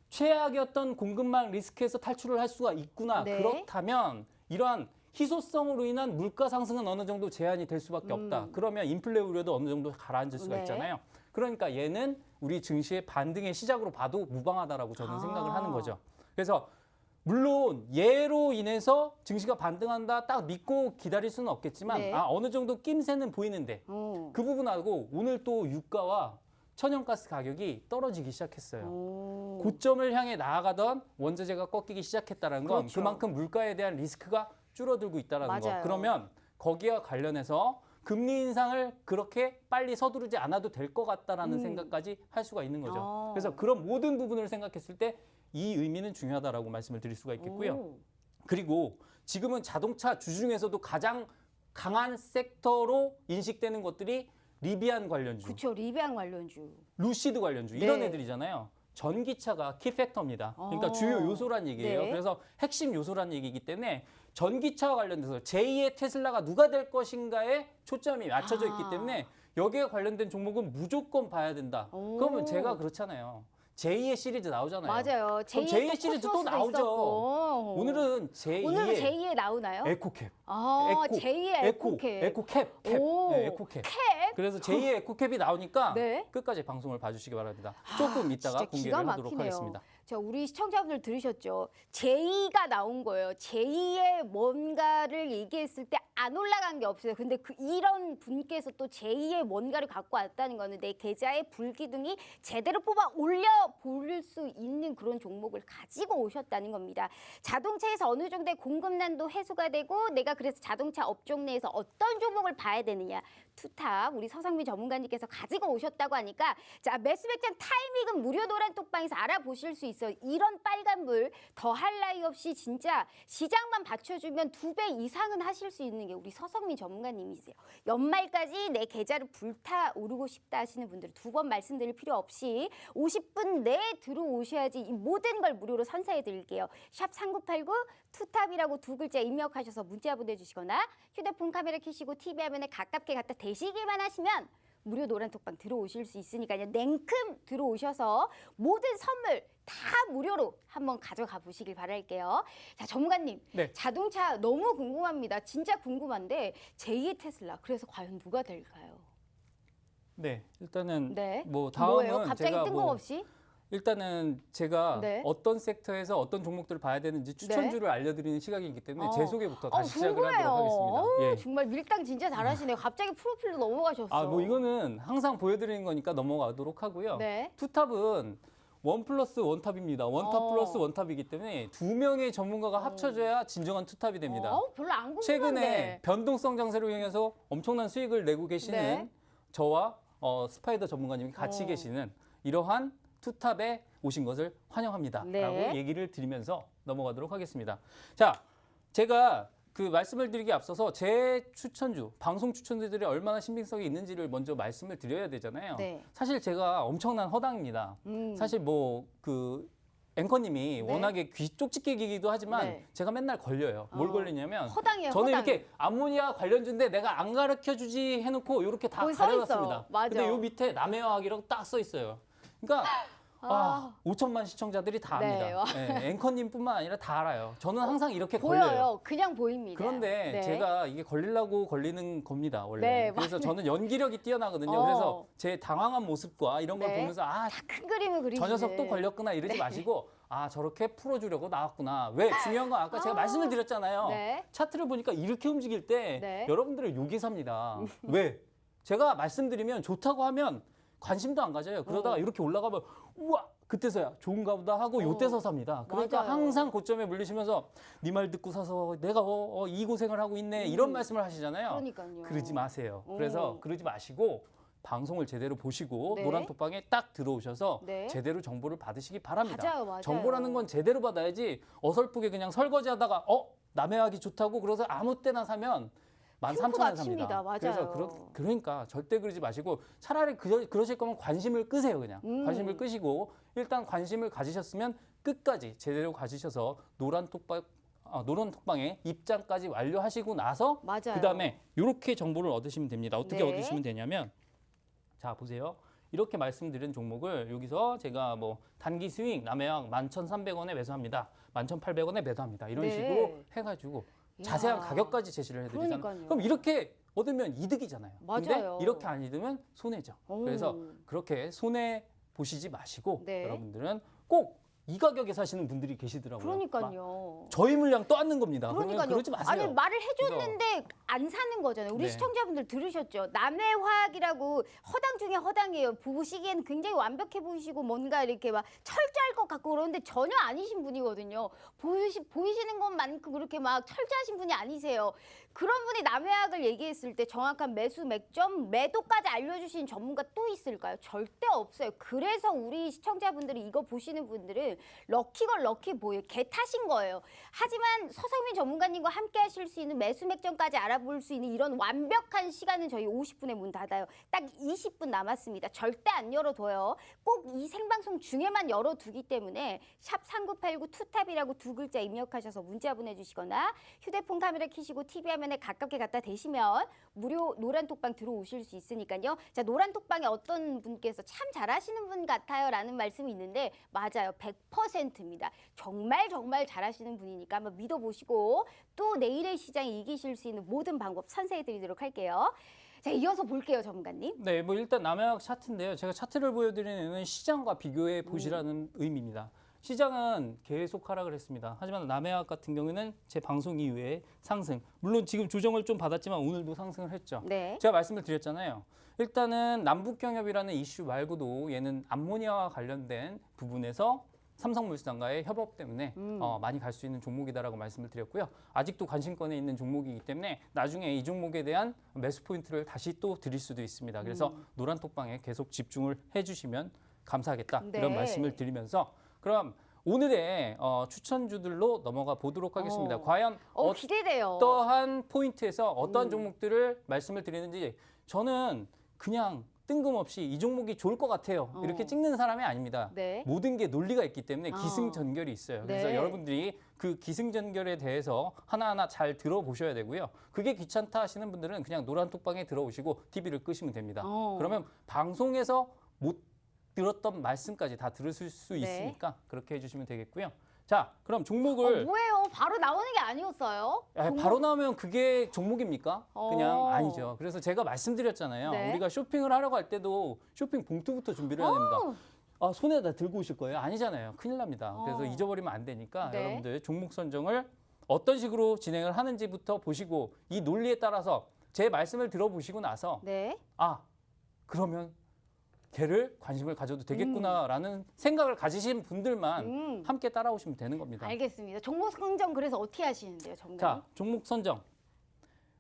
최악이었던 공급망 리스크에서 탈출을 할 수가 있구나. 네. 그렇다면 이러한 희소성으로 인한 물가 상승은 어느 정도 제한이 될 수밖에 없다. 그러면 인플레 우려도 어느 정도 가라앉을 수가 네. 있잖아요. 그러니까 얘는 우리 증시의 반등의 시작으로 봐도 무방하다라고 저는 생각을 하는 거죠. 그래서 물론 얘로 인해서 증시가 반등한다 딱 믿고 기다릴 수는 없겠지만 네. 어느 정도 낌새는 보이는데 그 부분하고 오늘 또 유가와 천연가스 가격이 떨어지기 시작했어요. 고점을 향해 나아가던 원자재가 꺾이기 시작했다는 건 그렇죠. 그만큼 물가에 대한 리스크가 줄어들고 있다는 거. 맞아요. 그러면 거기와 관련해서 금리 인상을 그렇게 빨리 서두르지 않아도 될 것 같다라는 생각까지 할 수가 있는 거죠. 그래서 그런 모든 부분을 생각했을 때 이 의미는 중요하다라고 말씀을 드릴 수가 있겠고요. 그리고 지금은 자동차 주중에서도 가장 강한 섹터로 인식되는 것들이 리비안 관련주, 그렇죠. 리비안 관련주. 루시드 관련주 이런 네. 애들이잖아요. 전기차가 키팩터입니다. 그러니까 주요 요소란 얘기예요. 네. 그래서 핵심 요소란 얘기이기 때문에 전기차와 관련돼서 제2의 테슬라가 누가 될 것인가에 초점이 맞춰져 있기 때문에 여기에 관련된 종목은 무조건 봐야 된다. 그러면 제가 그렇잖아요. 제2의 시리즈 나오잖아요. 맞아요. 그럼 제2의 제2의 시리즈 또 나오죠. 오늘은 오늘은 제2의 제2의 나오나요? 에코캡. 제2의 에코캡. 에코캡. 오, 네, 에코캡. 캡? 그래서 제2의 에코캡이 나오니까 네. 끝까지 방송을 봐주시기 바랍니다. 조금 이따가 진짜 공개를 기가 하도록 막히네요. 하겠습니다. 자, 우리 시청자분들 들으셨죠? 제2가 나온 거예요. 제2의 뭔가를 얘기했을 때 안 올라간 게 없어요. 근데 이런 분께서 또 제2의 뭔가를 갖고 왔다는 거는 내 계좌의 불기둥이 제대로 뽑아 올려볼 수 있는 그런 종목을 가지고 오셨다는 겁니다. 자동차에서 어느 정도의 공급난도 해소가 되고 내가 그래서 자동차 업종 내에서 어떤 종목을 봐야 되느냐. 투탑 우리 서상민 전문가님께서 가지고 오셨다고 하니까 자 매수백장 타이밍은 무료 노란 톡방에서 알아보실 수 있어요. 이런 빨간불 더할 나위 없이 진짜 시장만 받쳐주면 2배 이상은 하실 수 있는 게 우리 서성민 전문가님이세요. 연말까지 내 계좌를 불타오르고 싶다 하시는 분들은 두 번 말씀드릴 필요 없이 50분 내에 들어오셔야지 이 모든 걸 무료로 선사해 드릴게요. 샵 3989 투탑이라고 두 글자 입력하셔서 문자 보내주시거나 휴대폰 카메라 켜시고 TV 화면에 가깝게 갖다 대시기만 하시면 무료 노란톡방 들어오실 수 있으니까요. 냉큼 들어오셔서 모든 선물 다 무료로 한번 가져가 보시길 바랄게요. 자, 전문가님. 네. 자동차 너무 궁금합니다. 진짜 궁금한데 제2의 테슬라. 그래서 과연 누가 될까요? 네, 일단은 네. 뭐 다음은 뭐예요? 갑자기 제가 뜬금없이? 일단은 제가 네. 어떤 섹터에서 어떤 종목들을 봐야 되는지 추천주를 알려드리는 시각이기 때문에 제 소개부터 다시 시작을 궁금해요. 하도록 하겠습니다. 예. 정말 밀당 진짜 잘하시네요. 갑자기 프로필로 넘어가셨어. 뭐 이거는 항상 보여드리는 거니까 넘어가도록 하고요. 네. 투탑은 원 플러스 원탑입니다. 원탑 플러스 원탑이기 때문에 두 명의 전문가가 합쳐져야 진정한 투탑이 됩니다. 별로 안 궁금한데. 최근에 변동성 장세로 이용해서 엄청난 수익을 내고 계시는 네. 저와 스파이더 전문가님이 같이 계시는 이러한 투탑에 오신 것을 환영합니다. 네. 라고 얘기를 드리면서 넘어가도록 하겠습니다. 자, 제가 그 말씀을 드리기 앞서서 제 추천주, 방송 추천주들이 얼마나 신빙성이 있는지를 먼저 말씀을 드려야 되잖아요. 네. 사실 제가 엄청난 허당입니다. 사실 뭐 그 앵커님이 네. 워낙에 쪽집게기기도 하지만 네. 제가 맨날 걸려요. 뭘 걸리냐면 허당이에요. 저는 허당. 이렇게 암모니아 관련주인데 내가 안 가르쳐주지 해놓고 이렇게 다 거기 서 가려놨습니다. 있어. 맞아. 근데 요 밑에 남해화학이라고 딱 써 있어요. 그러니까 5천만 시청자들이 다 네. 압니다. 네, 앵커님뿐만 아니라 다 알아요. 저는 항상 이렇게 보여요. 걸려요. 그냥 보입니다. 그런데 네. 제가 이게 걸리려고 걸리는 겁니다, 원래. 네, 그래서 저는 연기력이 뛰어나거든요. 어. 그래서 제 당황한 모습과 이런 걸 네. 보면서 큰 그림을 그리시네. 저 녀석 또 걸렸구나 이러지 마시고 저렇게 풀어주려고 나왔구나. 왜? 중요한 건 아까 제가 말씀을 드렸잖아요. 네. 차트를 보니까 이렇게 움직일 때 네. 여러분들은 욕이 삽니다. 왜? 제가 말씀드리면 좋다고 하면 관심도 안 가져요. 그러다가 이렇게 올라가면 우와 그때서야 좋은가 보다 하고 요때서 삽니다. 그러니까 맞아요. 항상 고점에 물리시면서 네 말 듣고 사서 내가 이 고생을 하고 있네 이런 말씀을 하시잖아요. 그러니까요. 그러지 마세요. 그래서 그러지 마시고 방송을 제대로 보시고 네. 노란톡방에 딱 들어오셔서 네. 제대로 정보를 받으시기 바랍니다. 맞아요. 정보라는 건 제대로 받아야지 어설프게 그냥 설거지하다가 남해하기 좋다고 그래서 아무 때나 사면 13,000원 삽니다. 맞습니다. 맞아요. 그래서 그러니까 절대 그러지 마시고 차라리 그러실 거면 관심을 끄세요. 그냥 관심을 끄시고 일단 관심을 가지셨으면 끝까지 제대로 가지셔서 노란톡방에 입장까지 완료하시고 나서 맞아요. 그다음에 이렇게 정보를 얻으시면 됩니다. 어떻게 네. 얻으시면 되냐면 자 보세요. 이렇게 말씀드린 종목을 여기서 제가 뭐 단기 스윙 남해학 11,300원에 매수합니다. 11,800원에 매도합니다. 이런 네. 식으로 해가지고 자세한 이야. 가격까지 제시를 해드리잖아요. 그러니까요. 그럼 이렇게 얻으면 이득이잖아요. 근데 맞아요. 이렇게 안 얻으면 손해죠. 오. 그래서 그렇게 손해 보시지 마시고 네. 여러분들은 꼭 이 가격에 사시는 분들이 계시더라고요. 막 그러니까요. 저희 물량 떠안는 겁니다. 그러면 그러니까요. 그러지 마세요. 아니 말을 해줬는데 안 사는 거잖아요. 우리 네. 시청자분들 들으셨죠? 남의 화학이라고 허당 중에 허당이에요. 보시기에는 굉장히 완벽해 보이시고 뭔가 이렇게 막 철저할 것 같고 그러는데 전혀 아니신 분이거든요. 보이시는 것만큼 그렇게 막 철저하신 분이 아니세요. 그런 분이 남의 화학을 얘기했을 때 정확한 매수, 맥점, 매도까지 알려주신 전문가 또 있을까요? 절대 없어요. 그래서 우리 시청자분들이 이거 보시는 분들은 럭키걸 럭키 보여요. 개 타신 거예요. 하지만 서성민 전문가님과 함께 하실 수 있는 매수 맥점까지 알아볼 수 있는 이런 완벽한 시간은 저희 50분에 문 닫아요. 딱 20분 남았습니다. 절대 안 열어둬요. 꼭 이 생방송 중에만 열어두기 때문에 샵 3989 투탑이라고 두 글자 입력하셔서 문자 보내주시거나 휴대폰 카메라 켜시고 TV 화면에 가깝게 갖다 대시면 무료 노란 톡방 들어오실 수 있으니까요. 자, 노란 톡방에 어떤 분께서 참 잘하시는 분 같아요 라는 말씀이 있는데 맞아요. 100%입니다. 정말 잘하시는 분이니까 한번 믿어보시고 또 내일의 시장에 이기실 수 있는 모든 방법 선사해드리도록 할게요. 자, 이어서 볼게요, 전문가님. 네, 뭐 일단 남해학 차트인데요. 제가 차트를 보여드리는 이유는 시장과 비교해 보시라는 의미입니다. 시장은 계속 하락을 했습니다. 하지만 남해학 같은 경우는 제 방송 이후에 상승. 물론 지금 조정을 좀 받았지만 오늘도 상승을 했죠. 네. 제가 말씀을 드렸잖아요. 일단은 남북경협이라는 이슈 말고도 얘는 암모니아와 관련된 부분에서 삼성물산과의 협업 때문에 많이 갈 수 있는 종목이다라고 말씀을 드렸고요. 아직도 관심권에 있는 종목이기 때문에 나중에 이 종목에 대한 매수 포인트를 다시 또 드릴 수도 있습니다. 그래서 노란 톡방에 계속 집중을 해주시면 감사하겠다 네. 이런 말씀을 드리면서 그럼 오늘의 추천주들로 넘어가 보도록 하겠습니다. 과연 기대돼요. 어떠한 포인트에서 어떠한 종목들을 말씀을 드리는지 저는 그냥 뜬금없이 이 종목이 좋을 것 같아요. 이렇게 찍는 사람이 아닙니다. 네. 모든 게 논리가 있기 때문에 기승전결이 있어요. 그래서 네. 여러분들이 그 기승전결에 대해서 하나하나 잘 들어보셔야 되고요. 그게 귀찮다 하시는 분들은 그냥 노란 톡방에 들어오시고 TV를 끄시면 됩니다. 그러면 방송에서 못 들었던 말씀까지 다 들으실 수 있으니까 그렇게 해주시면 되겠고요. 자, 그럼 종목을 뭐예요? 바로 나오는 게 아니었어요? 바로 나오면 그게 종목입니까? 그냥 아니죠. 그래서 제가 말씀드렸잖아요. 네. 우리가 쇼핑을 하러 갈 때도 쇼핑 봉투부터 준비를 해야 됩니다. 손에다 들고 오실 거예요? 아니잖아요. 큰일 납니다. 그래서 잊어버리면 안 되니까 네. 여러분들 종목 선정을 어떤 식으로 진행을 하는지부터 보시고 이 논리에 따라서 제 말씀을 들어보시고 나서 네. 그러면 걔를 관심을 가져도 되겠구나라는 생각을 가지신 분들만 함께 따라오시면 되는 겁니다. 알겠습니다. 종목 선정 그래서 어떻게 하시는데요, 전문가님? 자, 종목 선정.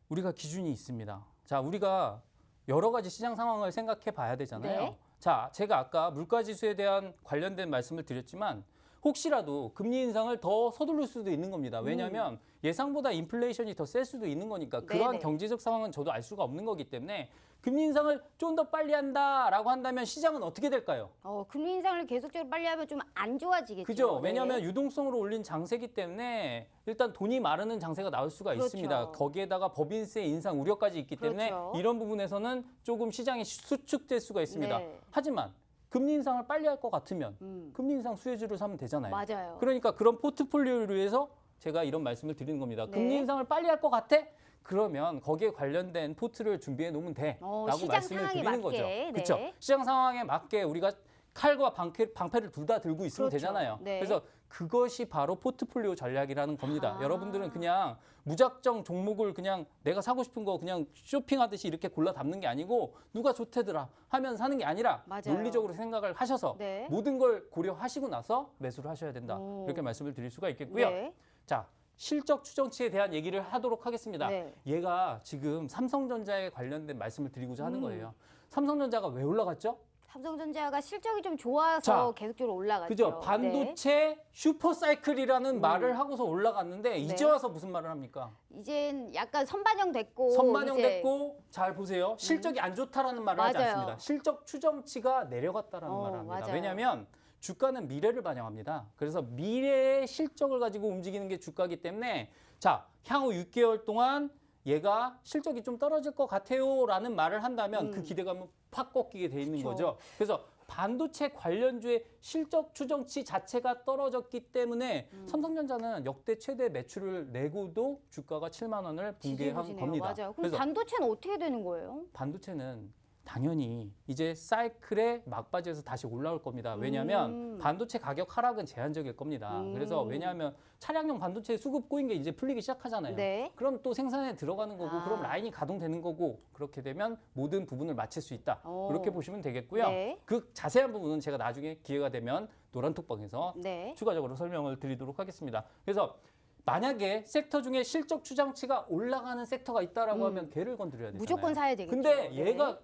우리가 기준이 있습니다. 자, 우리가 여러 가지 시장 상황을 생각해 봐야 되잖아요. 네. 자, 제가 아까 물가 지수에 대한 관련된 말씀을 드렸지만 혹시라도 금리 인상을 더 서두를 수도 있는 겁니다. 왜냐하면 예상보다 인플레이션이 더 셀 수도 있는 거니까 그러한 네네. 경제적 상황은 저도 알 수가 없는 거기 때문에 금리 인상을 좀 더 빨리 한다라고 한다면 시장은 어떻게 될까요? 금리 인상을 계속적으로 빨리 하면 좀 안 좋아지겠죠. 그죠? 네. 왜냐하면 유동성으로 올린 장세기 때문에 일단 돈이 마르는 장세가 나올 수가 그렇죠. 있습니다. 거기에다가 법인세 인상 우려까지 있기 때문에 그렇죠. 이런 부분에서는 조금 시장이 수축될 수가 있습니다. 네. 하지만 금리 인상을 빨리 할 것 같으면 금리 인상 수혜주를 사면 되잖아요. 맞아요. 그러니까 그런 포트폴리오를 위해서 제가 이런 말씀을 드리는 겁니다. 네. 금리 인상을 빨리 할 것 같아? 그러면 거기에 관련된 포트를 준비해 놓으면 돼라고 시장 말씀을 상황에 드리는 거죠. 맞게, 그렇죠? 네. 시장 상황에 맞게 우리가 칼과 방패를 둘 다 들고 있으면 그렇죠. 되잖아요. 네. 그래서 그것이 바로 포트폴리오 전략이라는 겁니다. 아. 여러분들은 그냥 무작정 종목을 그냥 내가 사고 싶은 거 그냥 쇼핑하듯이 이렇게 골라 담는 게 아니고 누가 좋대더라 하면 사는 게 아니라 맞아요. 논리적으로 생각을 하셔서 네. 모든 걸 고려하시고 나서 매수를 하셔야 된다. 오. 이렇게 말씀을 드릴 수가 있겠고요. 네. 자, 실적 추정치에 대한 얘기를 하도록 하겠습니다. 네. 얘가 지금 삼성전자에 관련된 말씀을 드리고자 하는 거예요. 삼성전자가 왜 올라갔죠? 삼성전자가 실적이 좀 좋아서 자, 계속적으로 올라갔죠. 그죠? 반도체 슈퍼사이클이라는 말을 하고서 올라갔는데 네. 이제 와서 무슨 말을 합니까? 이젠 약간 선반영됐고 선반영됐고 잘 보세요. 실적이 안 좋다라는 말을 하지 맞아요. 않습니다. 실적 추정치가 내려갔다라는 말을 합니다. 맞아요. 왜냐하면 주가는 미래를 반영합니다. 그래서 미래의 실적을 가지고 움직이는 게 주가이기 때문에 자, 향후 6개월 동안 얘가 실적이 좀 떨어질 것 같아요라는 말을 한다면 그 기대감은 팍 꺾이게 돼 있는 그쵸. 거죠. 그래서 반도체 관련주의 실적 추정치 자체가 떨어졌기 때문에 삼성전자는 역대 최대 매출을 내고도 주가가 7만 원을 붕괴한 지지부진해요. 겁니다. 맞아요. 그럼 그래서 반도체는 어떻게 되는 거예요? 반도체는 당연히 이제 사이클의 막바지에서 다시 올라올 겁니다. 왜냐하면 반도체 가격 하락은 제한적일 겁니다. 그래서 왜냐하면 차량용 반도체 수급 꼬인 게 이제 풀리기 시작하잖아요. 네. 그럼 또 생산에 들어가는 거고 아. 그럼 라인이 가동되는 거고 그렇게 되면 모든 부분을 마칠 수 있다. 오. 그렇게 보시면 되겠고요. 네. 그 자세한 부분은 제가 나중에 기회가 되면 노란톡방에서 네. 추가적으로 설명을 드리도록 하겠습니다. 그래서 만약에 섹터 중에 실적 추정치가 올라가는 섹터가 있다라고 하면 걔를 건드려야 되잖아요. 무조건 사야 되겠죠. 근데 네. 얘가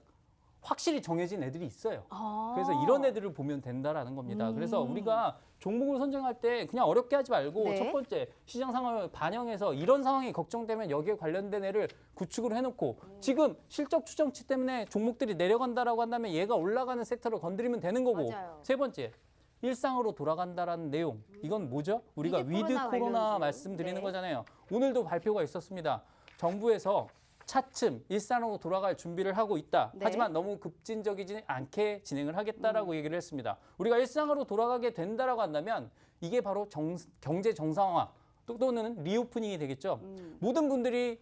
확실히 정해진 애들이 있어요. 아. 그래서 이런 애들을 보면 된다라는 겁니다. 그래서 우리가 종목을 선정할 때 그냥 어렵게 하지 말고 네. 첫 번째 시장 상황을 반영해서 이런 상황이 걱정되면 여기에 관련된 애를 구축을 해놓고 지금 실적 추정치 때문에 종목들이 내려간다라고 한다면 얘가 올라가는 섹터를 건드리면 되는 거고 맞아요. 세 번째 일상으로 돌아간다라는 내용 이건 뭐죠? 우리가 위드 위드 코로나 코로나 관련주. 말씀드리는 네. 거잖아요. 오늘도 발표가 있었습니다. 정부에서 차츰 일상으로 돌아갈 준비를 하고 있다. 네. 하지만 너무 급진적이지 않게 진행을 하겠다라고 얘기를 했습니다. 우리가 일상으로 돌아가게 된다라고 한다면 이게 바로 경제 정상화 또는 리오프닝이 되겠죠. 모든 분들이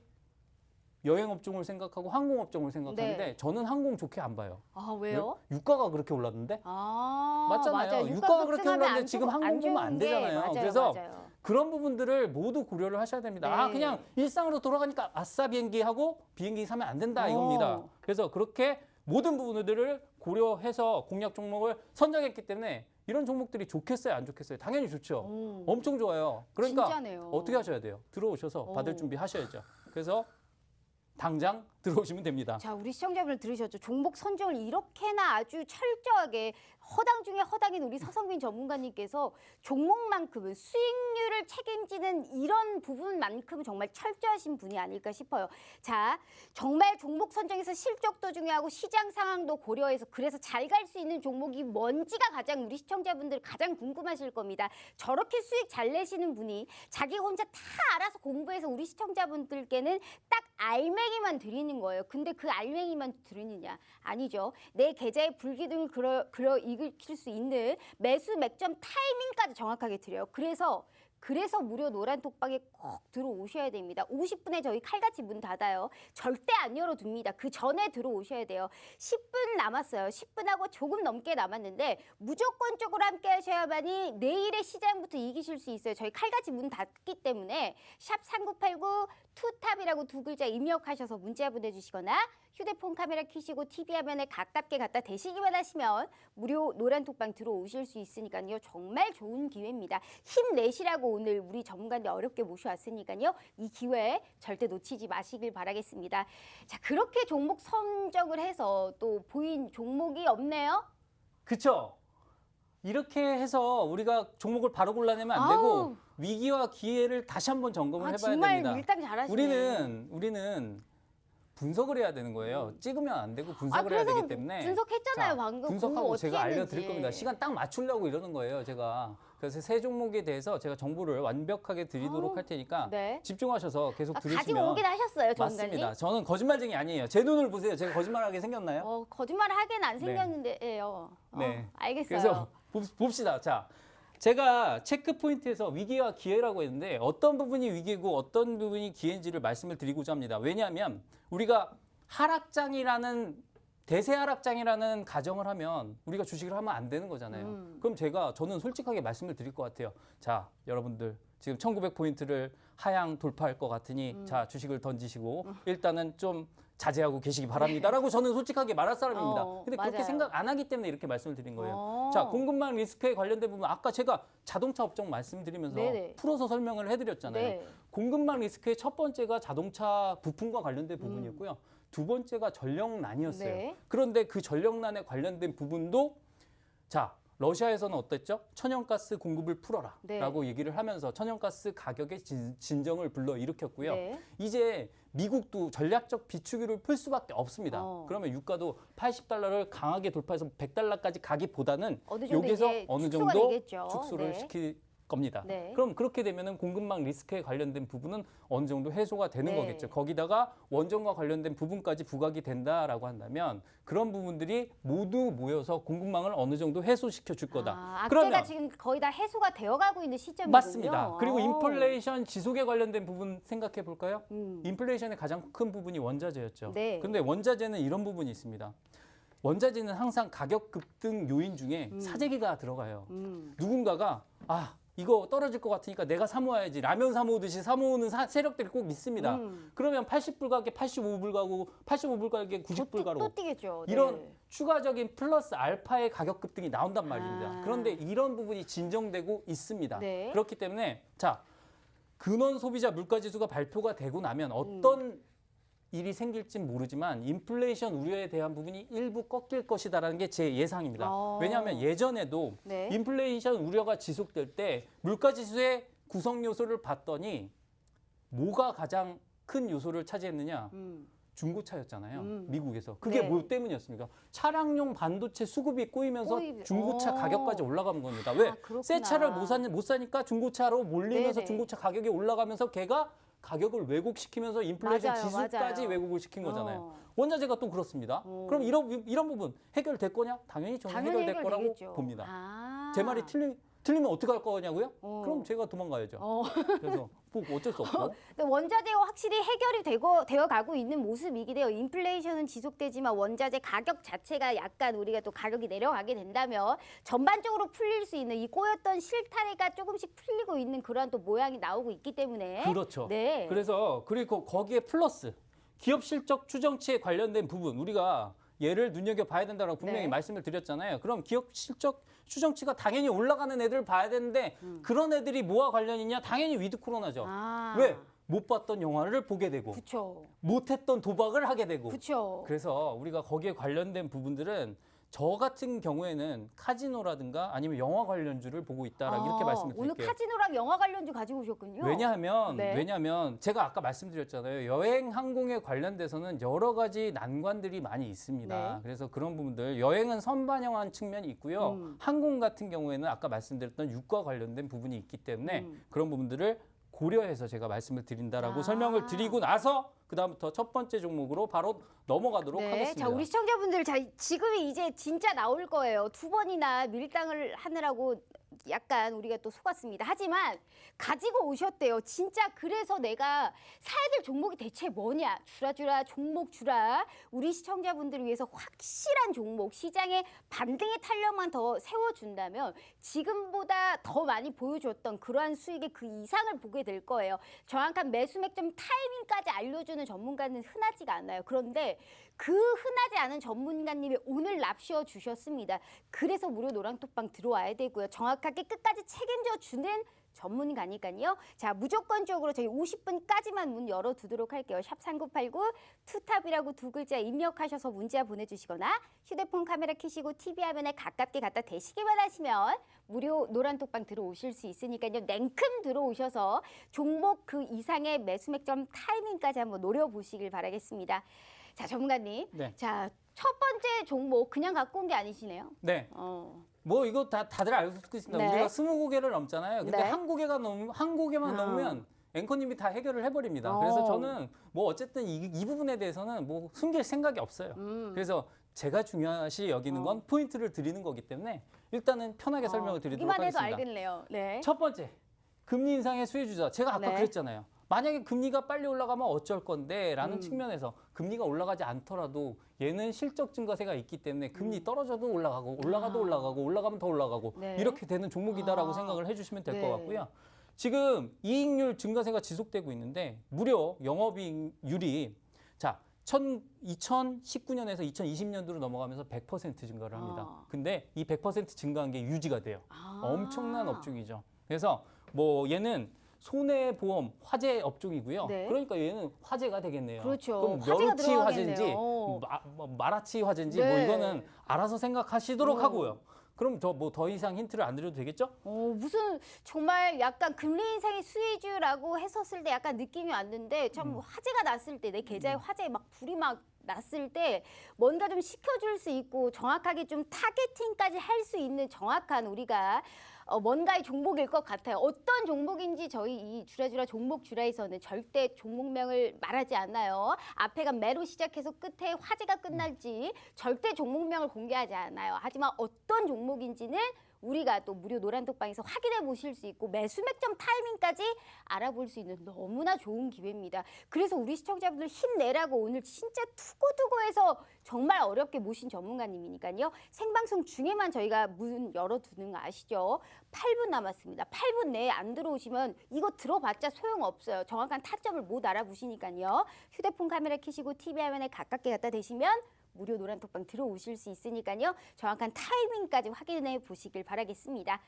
여행업종을 생각하고 항공업종을 생각하는데 네. 저는 항공 좋게 안 봐요. 아, 왜요? 왜? 유가가 그렇게 올랐는데? 아, 맞잖아요. 맞아요. 유가가 그렇게 급등하면 올랐는데 안 지금 좋은- 항공 안 보면 안 좋은 게 되잖아요. 맞아요, 그래서 맞아요. 그런 부분들을 모두 고려를 하셔야 됩니다. 아, 네. 그냥 일상으로 돌아가니까 아싸 비행기 하고 비행기 사면 안 된다 이겁니다. 그래서 그렇게 모든 부분들을 고려해서 공략 종목을 선정했기 때문에 이런 종목들이 좋겠어요, 안 좋겠어요? 당연히 좋죠. 오. 엄청 좋아요. 그러니까 진짜네요. 어떻게 하셔야 돼요? 들어오셔서 받을 오. 준비 하셔야죠. 그래서 당장 들어오시면 됩니다. 자, 우리 시청자분들 들으셨죠? 종목 선정을 이렇게나 아주 철저하게 허당 중에 허당인 우리 서성민 전문가님께서 종목만큼은 수익률을 책임지는 이런 부분만큼은 정말 철저하신 분이 아닐까 싶어요. 자, 정말 종목 선정에서 실적도 중요하고 시장 상황도 고려해서 그래서 잘 갈 수 있는 종목이 뭔지가 가장 우리 시청자분들 가장 궁금하실 겁니다. 저렇게 수익 잘 내시는 분이 자기 혼자 다 알아서 공부해서 우리 시청자분들께는 딱 알맹이만 드리는 거예요. 근데 그 알맹이만 들으느냐? 아니죠. 내 계좌의 불기둥을 일으킬 수 있는 매수 맥점 타이밍까지 정확하게 드려요. 그래서 무료 노란 톡방에 꼭 들어오셔야 됩니다. 50분에 저희 칼같이 문 닫아요. 절대 안 열어둡니다. 그 전에 들어오셔야 돼요. 10분 남았어요. 10분하고 조금 넘게 남았는데 무조건적으로 함께 하셔야만이 내일의 시장부터 이기실 수 있어요. 저희 칼같이 문 닫기 때문에 샵 3989 투탑이라고 두 글자 입력하셔서 문자 보내주시거나 휴대폰 카메라 켜시고 TV 화면에 가깝게 갖다 대시기만 하시면 무료 노란 톡방 들어오실 수 있으니까요. 정말 좋은 기회입니다. 힘내시라고 오늘 우리 전문가님 어렵게 모셔왔으니까요. 이 기회 절대 놓치지 마시길 바라겠습니다. 자, 그렇게 종목 선정을 해서 또 보인 종목이 없네요. 그쵸? 이렇게 해서 우리가 종목을 바로 골라내면 안 아우. 되고 위기와 기회를 다시 한번 점검을 해봐야 정말 됩니다. 밀당 잘하시네. 우리는 분석을 해야 되는 거예요. 찍으면 안 되고 분석을 해야 그래서 되기 때문에 분석했잖아요, 자, 방금. 분석하고 공부 제가 어떻게 알려드릴 했는지. 겁니다. 시간 딱 맞추려고 이러는 거예요, 제가. 그래서 세 종목에 대해서 제가 정보를 완벽하게 드리도록 아우, 할 테니까 네. 집중하셔서 계속 가지고 들으시면 오긴 하셨어요, 전문가님. 맞습니다. 저는 거짓말쟁이 아니에요. 제 눈을 보세요. 제가 거짓말하게 생겼나요? 거짓말 하긴 안 생겼는데요. 네. 알겠어요. 그래서 봅시다. 자, 제가 체크 포인트에서 위기와 기회라고 했는데 어떤 부분이 위기고 어떤 부분이 기회인지를 말씀을 드리고자 합니다. 왜냐하면 우리가 대세 하락장이라는 가정을 하면 우리가 주식을 하면 안 되는 거잖아요. 그럼 저는 솔직하게 말씀을 드릴 것 같아요. 자, 여러분들 지금 1900포인트를 하향 돌파할 것 같으니 자, 주식을 던지시고 일단은 좀 자제하고 계시기 바랍니다라고 저는 솔직하게 말할 사람입니다. 근데 그렇게 맞아요. 생각 안 하기 때문에 이렇게 말씀을 드린 거예요. 어. 자, 공급망 리스크에 관련된 부분 아까 제가 자동차 업종 말씀드리면서 네네. 풀어서 설명을 해드렸잖아요. 네. 공급망 리스크의 첫 번째가 자동차 부품과 관련된 부분이었고요. 두 번째가 전력난이었어요. 네. 그런데 그 전력난에 관련된 부분도 자, 러시아에서는 어땠죠? 천연가스 공급을 풀어라 네. 라고 얘기를 하면서 천연가스 가격의 진정을 불러일으켰고요. 네. 이제 미국도 전략적 비축유를 풀 수밖에 없습니다. 그러면 유가도 80달러를 강하게 돌파해서 100달러까지 가기보다는 어느 정도 여기서 이제 어느 축소가 정도 되겠죠. 축소를 네. 겁니다. 네. 그럼 그렇게 되면은 공급망 리스크에 관련된 부분은 어느 정도 해소가 되는 네. 거겠죠. 거기다가 원전과 관련된 부분까지 부각이 된다라고 한다면 그런 부분들이 모두 모여서 공급망을 어느 정도 해소시켜 줄 거다. 악재가 그러면 지금 거의 다 해소가 되어가고 있는 시점이군요. 맞습니다. 그리고 오. 인플레이션 지속에 관련된 부분 생각해 볼까요? 음. 인플레이션의 가장 큰 부분이 원자재였죠. 네. 근데 원자재는 이런 부분이 있습니다. 원자재는 항상 가격 급등 요인 중에 사재기가 들어가요. 누군가가 이거 떨어질 것 같으니까 내가 사모아야지. 라면 사모듯이 사모으는 세력들이 꼭 있습니다. 그러면 80불 가게 85불 가고 85불 가게 90불 가로 또 뛰겠죠. 네. 이런 추가적인 플러스 알파의 가격 급등이 나온단 말입니다. 그런데 이런 부분이 진정되고 있습니다. 네. 그렇기 때문에 자 근원 소비자 물가지수가 발표가 되고 나면 어떤 일이 생길진 모르지만 인플레이션 우려에 대한 부분이 일부 꺾일 것이다라는 게 제 예상입니다. 왜냐하면 예전에도 네. 인플레이션 우려가 지속될 때 물가지수의 구성 요소를 봤더니 뭐가 가장 큰 요소를 차지했느냐? 중고차였잖아요. 미국에서. 그게 네. 뭐 때문이었습니까? 차량용 반도체 수급이 꼬이면서 중고차 어. 가격까지 올라간 겁니다. 왜? 그렇구나. 새 차를 못 사니까 중고차로 몰리면서 네네. 중고차 가격이 올라가면서 걔가 가격을 왜곡시키면서 인플레이션 맞아요, 지수까지 맞아요. 왜곡을 시킨 거잖아요. 어. 원자재가 또 그렇습니다. 그럼 이런 부분 해결될 거냐? 당연히 저는 당연히 해결될 거라고 해결되겠죠. 봅니다. 아. 제 말이 틀리면 어떻게 할 거냐고요? 어. 그럼 제가 도망가야죠. 어. 그래서 뭐 어쩔 수 없고. 근데 원자재가 확실히 해결이 되어 가고 있는 모습이긴 해요. 인플레이션은 지속되지만 원자재 가격 자체가 약간 우리가 또 가격이 내려가게 된다면 전반적으로 풀릴 수 있는 이 꼬였던 실타래가 조금씩 풀리고 있는 그러한 또 모양이 나오고 있기 때문에 그렇죠. 네. 그리고 거기에 플러스 기업 실적 추정치에 관련된 부분 우리가 얘를 눈여겨봐야 된다고 분명히 네. 말씀을 드렸잖아요. 그럼 기업 실적 추정치가 당연히 올라가는 애들을 봐야 되는데 그런 애들이 뭐와 관련이냐? 당연히 위드 코로나죠. 아. 왜? 못 봤던 영화를 보게 되고 그렇죠. 못했던 도박을 하게 되고 그렇죠. 그래서 우리가 거기에 관련된 부분들은 저 같은 경우에는 카지노라든가 아니면 영화 관련주를 보고 있다라 이렇게 말씀을 드릴게요. 오늘 카지노랑 영화 관련주 가지고 오셨군요. 왜냐하면 제가 아까 말씀드렸잖아요. 여행 항공에 관련돼서는 여러 가지 난관들이 많이 있습니다. 네. 그래서 그런 부분들 여행은 선반영한 측면이 있고요. 항공 같은 경우에는 아까 말씀드렸던 유가 관련된 부분이 있기 때문에 그런 부분들을 고려해서 제가 말씀을 드린다라고 설명을 드리고 나서 그다음부터 첫 번째 종목으로 바로 넘어가도록 하겠습니다. 자, 우리 시청자분들 지금이 이제 진짜 나올 거예요. 두 번이나 밀당을 하느라고 약간 우리가 또 속았습니다. 하지만 가지고 오셨대요. 진짜 그래서 내가 사야 될 종목이 대체 뭐냐. 주라 종목 주라. 우리 시청자분들을 위해서 확실한 종목, 시장의 반등의 탄력만 더 세워준다면 지금보다 더 많이 보여줬던 그러한 수익의 그 이상을 보게 될 거예요. 정확한 매수 맥점 타이밍까지 알려주는 전문가는 흔하지가 않아요. 그런데 그 흔하지 않은 전문가님이 오늘 납시어 주셨습니다. 그래서 무료 노랑톡방 들어와야 되고요. 정확하게 끝까지 책임져 주는 전문가니까요. 자, 무조건적으로 저희 50분까지만 문 열어두도록 할게요. 샵 3989 투탑이라고 두 글자 입력하셔서 문자 보내주시거나 휴대폰 카메라 켜시고 TV 화면에 가깝게 갖다 대시기만 하시면 무료 노란톡방 들어오실 수 있으니까요. 냉큼 들어오셔서 종목 그 이상의 매수 맥점 타이밍까지 한번 노려보시길 바라겠습니다. 자, 전문가님. 네. 자, 첫 번째 종목 그냥 갖고 온 게 아니시네요. 네. 뭐 이거 다들 알고 있습니다. 네. 우리가 20고개를 넘잖아요. 근데 네. 한 고개만 넘으면 앵커님이 다 해결을 해버립니다. 그래서 저는 뭐 어쨌든 이 부분에 대해서는 뭐 숨길 생각이 없어요. 그래서 제가 중요시 여기는 건 포인트를 드리는 거기 때문에 일단은 편하게 설명을 드리도록 보기만 해도 하겠습니다. 알겠네요. 네. 첫 번째, 금리 인상의 수혜주자. 제가 아까 네. 그랬잖아요. 만약에 금리가 빨리 올라가면 어쩔 건데 라는 측면에서 금리가 올라가지 않더라도 얘는 실적 증가세가 있기 때문에 금리 떨어져도 올라가고 올라가면 더 올라가고 네. 이렇게 되는 종목이다라고 생각을 해주시면 될 것 네. 같고요. 지금 이익률 증가세가 지속되고 있는데 무려 영업이익률이 자 2019년에서 2020년도로 넘어가면서 100% 증가를 합니다. 근데 이 100% 증가한 게 유지가 돼요. 엄청난 업종이죠. 그래서 뭐 얘는 손해보험 화재 업종이고요. 네. 그러니까 얘는 화재가 되겠네요. 그렇죠. 그럼 화재가 멸치 화재인지 들어가겠네요. 마라치 화재인지 네. 뭐 이거는 알아서 생각하시도록 하고요. 그럼 저 뭐 더 이상 힌트를 안 드려도 되겠죠? 무슨 정말 약간 금리 인상의 수혜주라고 했었을 때 약간 느낌이 왔는데 참 화재가 났을 때 내 계좌에 화재에 막 불이 막 났을 때 뭔가 좀 시켜줄 수 있고 정확하게 좀 타겟팅까지 할 수 있는 정확한 우리가 뭔가의 종목일 것 같아요. 어떤 종목인지 저희 이 주라주라 종목 주라에서는 절대 종목명을 말하지 않아요. 앞에가 매로 시작해서 끝에 화제가 끝날지 절대 종목명을 공개하지 않아요. 하지만 어떤 종목인지는 우리가 또 무료 노란톡방에서 확인해 보실 수 있고 매수 맥점 타이밍까지 알아볼 수 있는 너무나 좋은 기회입니다. 그래서 우리 시청자분들 힘내라고 오늘 진짜 투고투고해서 정말 어렵게 모신 전문가님이니까요. 생방송 중에만 저희가 문 열어두는 거 아시죠? 8분 남았습니다. 8분 내에 안 들어오시면 이거 들어봤자 소용없어요. 정확한 타점을 못 알아보시니까요. 휴대폰 카메라 켜시고 TV 화면에 가깝게 갖다 대시면 무료 노란톡방 들어오실 수 있으니까요. 정확한 타이밍까지 확인해 보시길 바라겠습니다.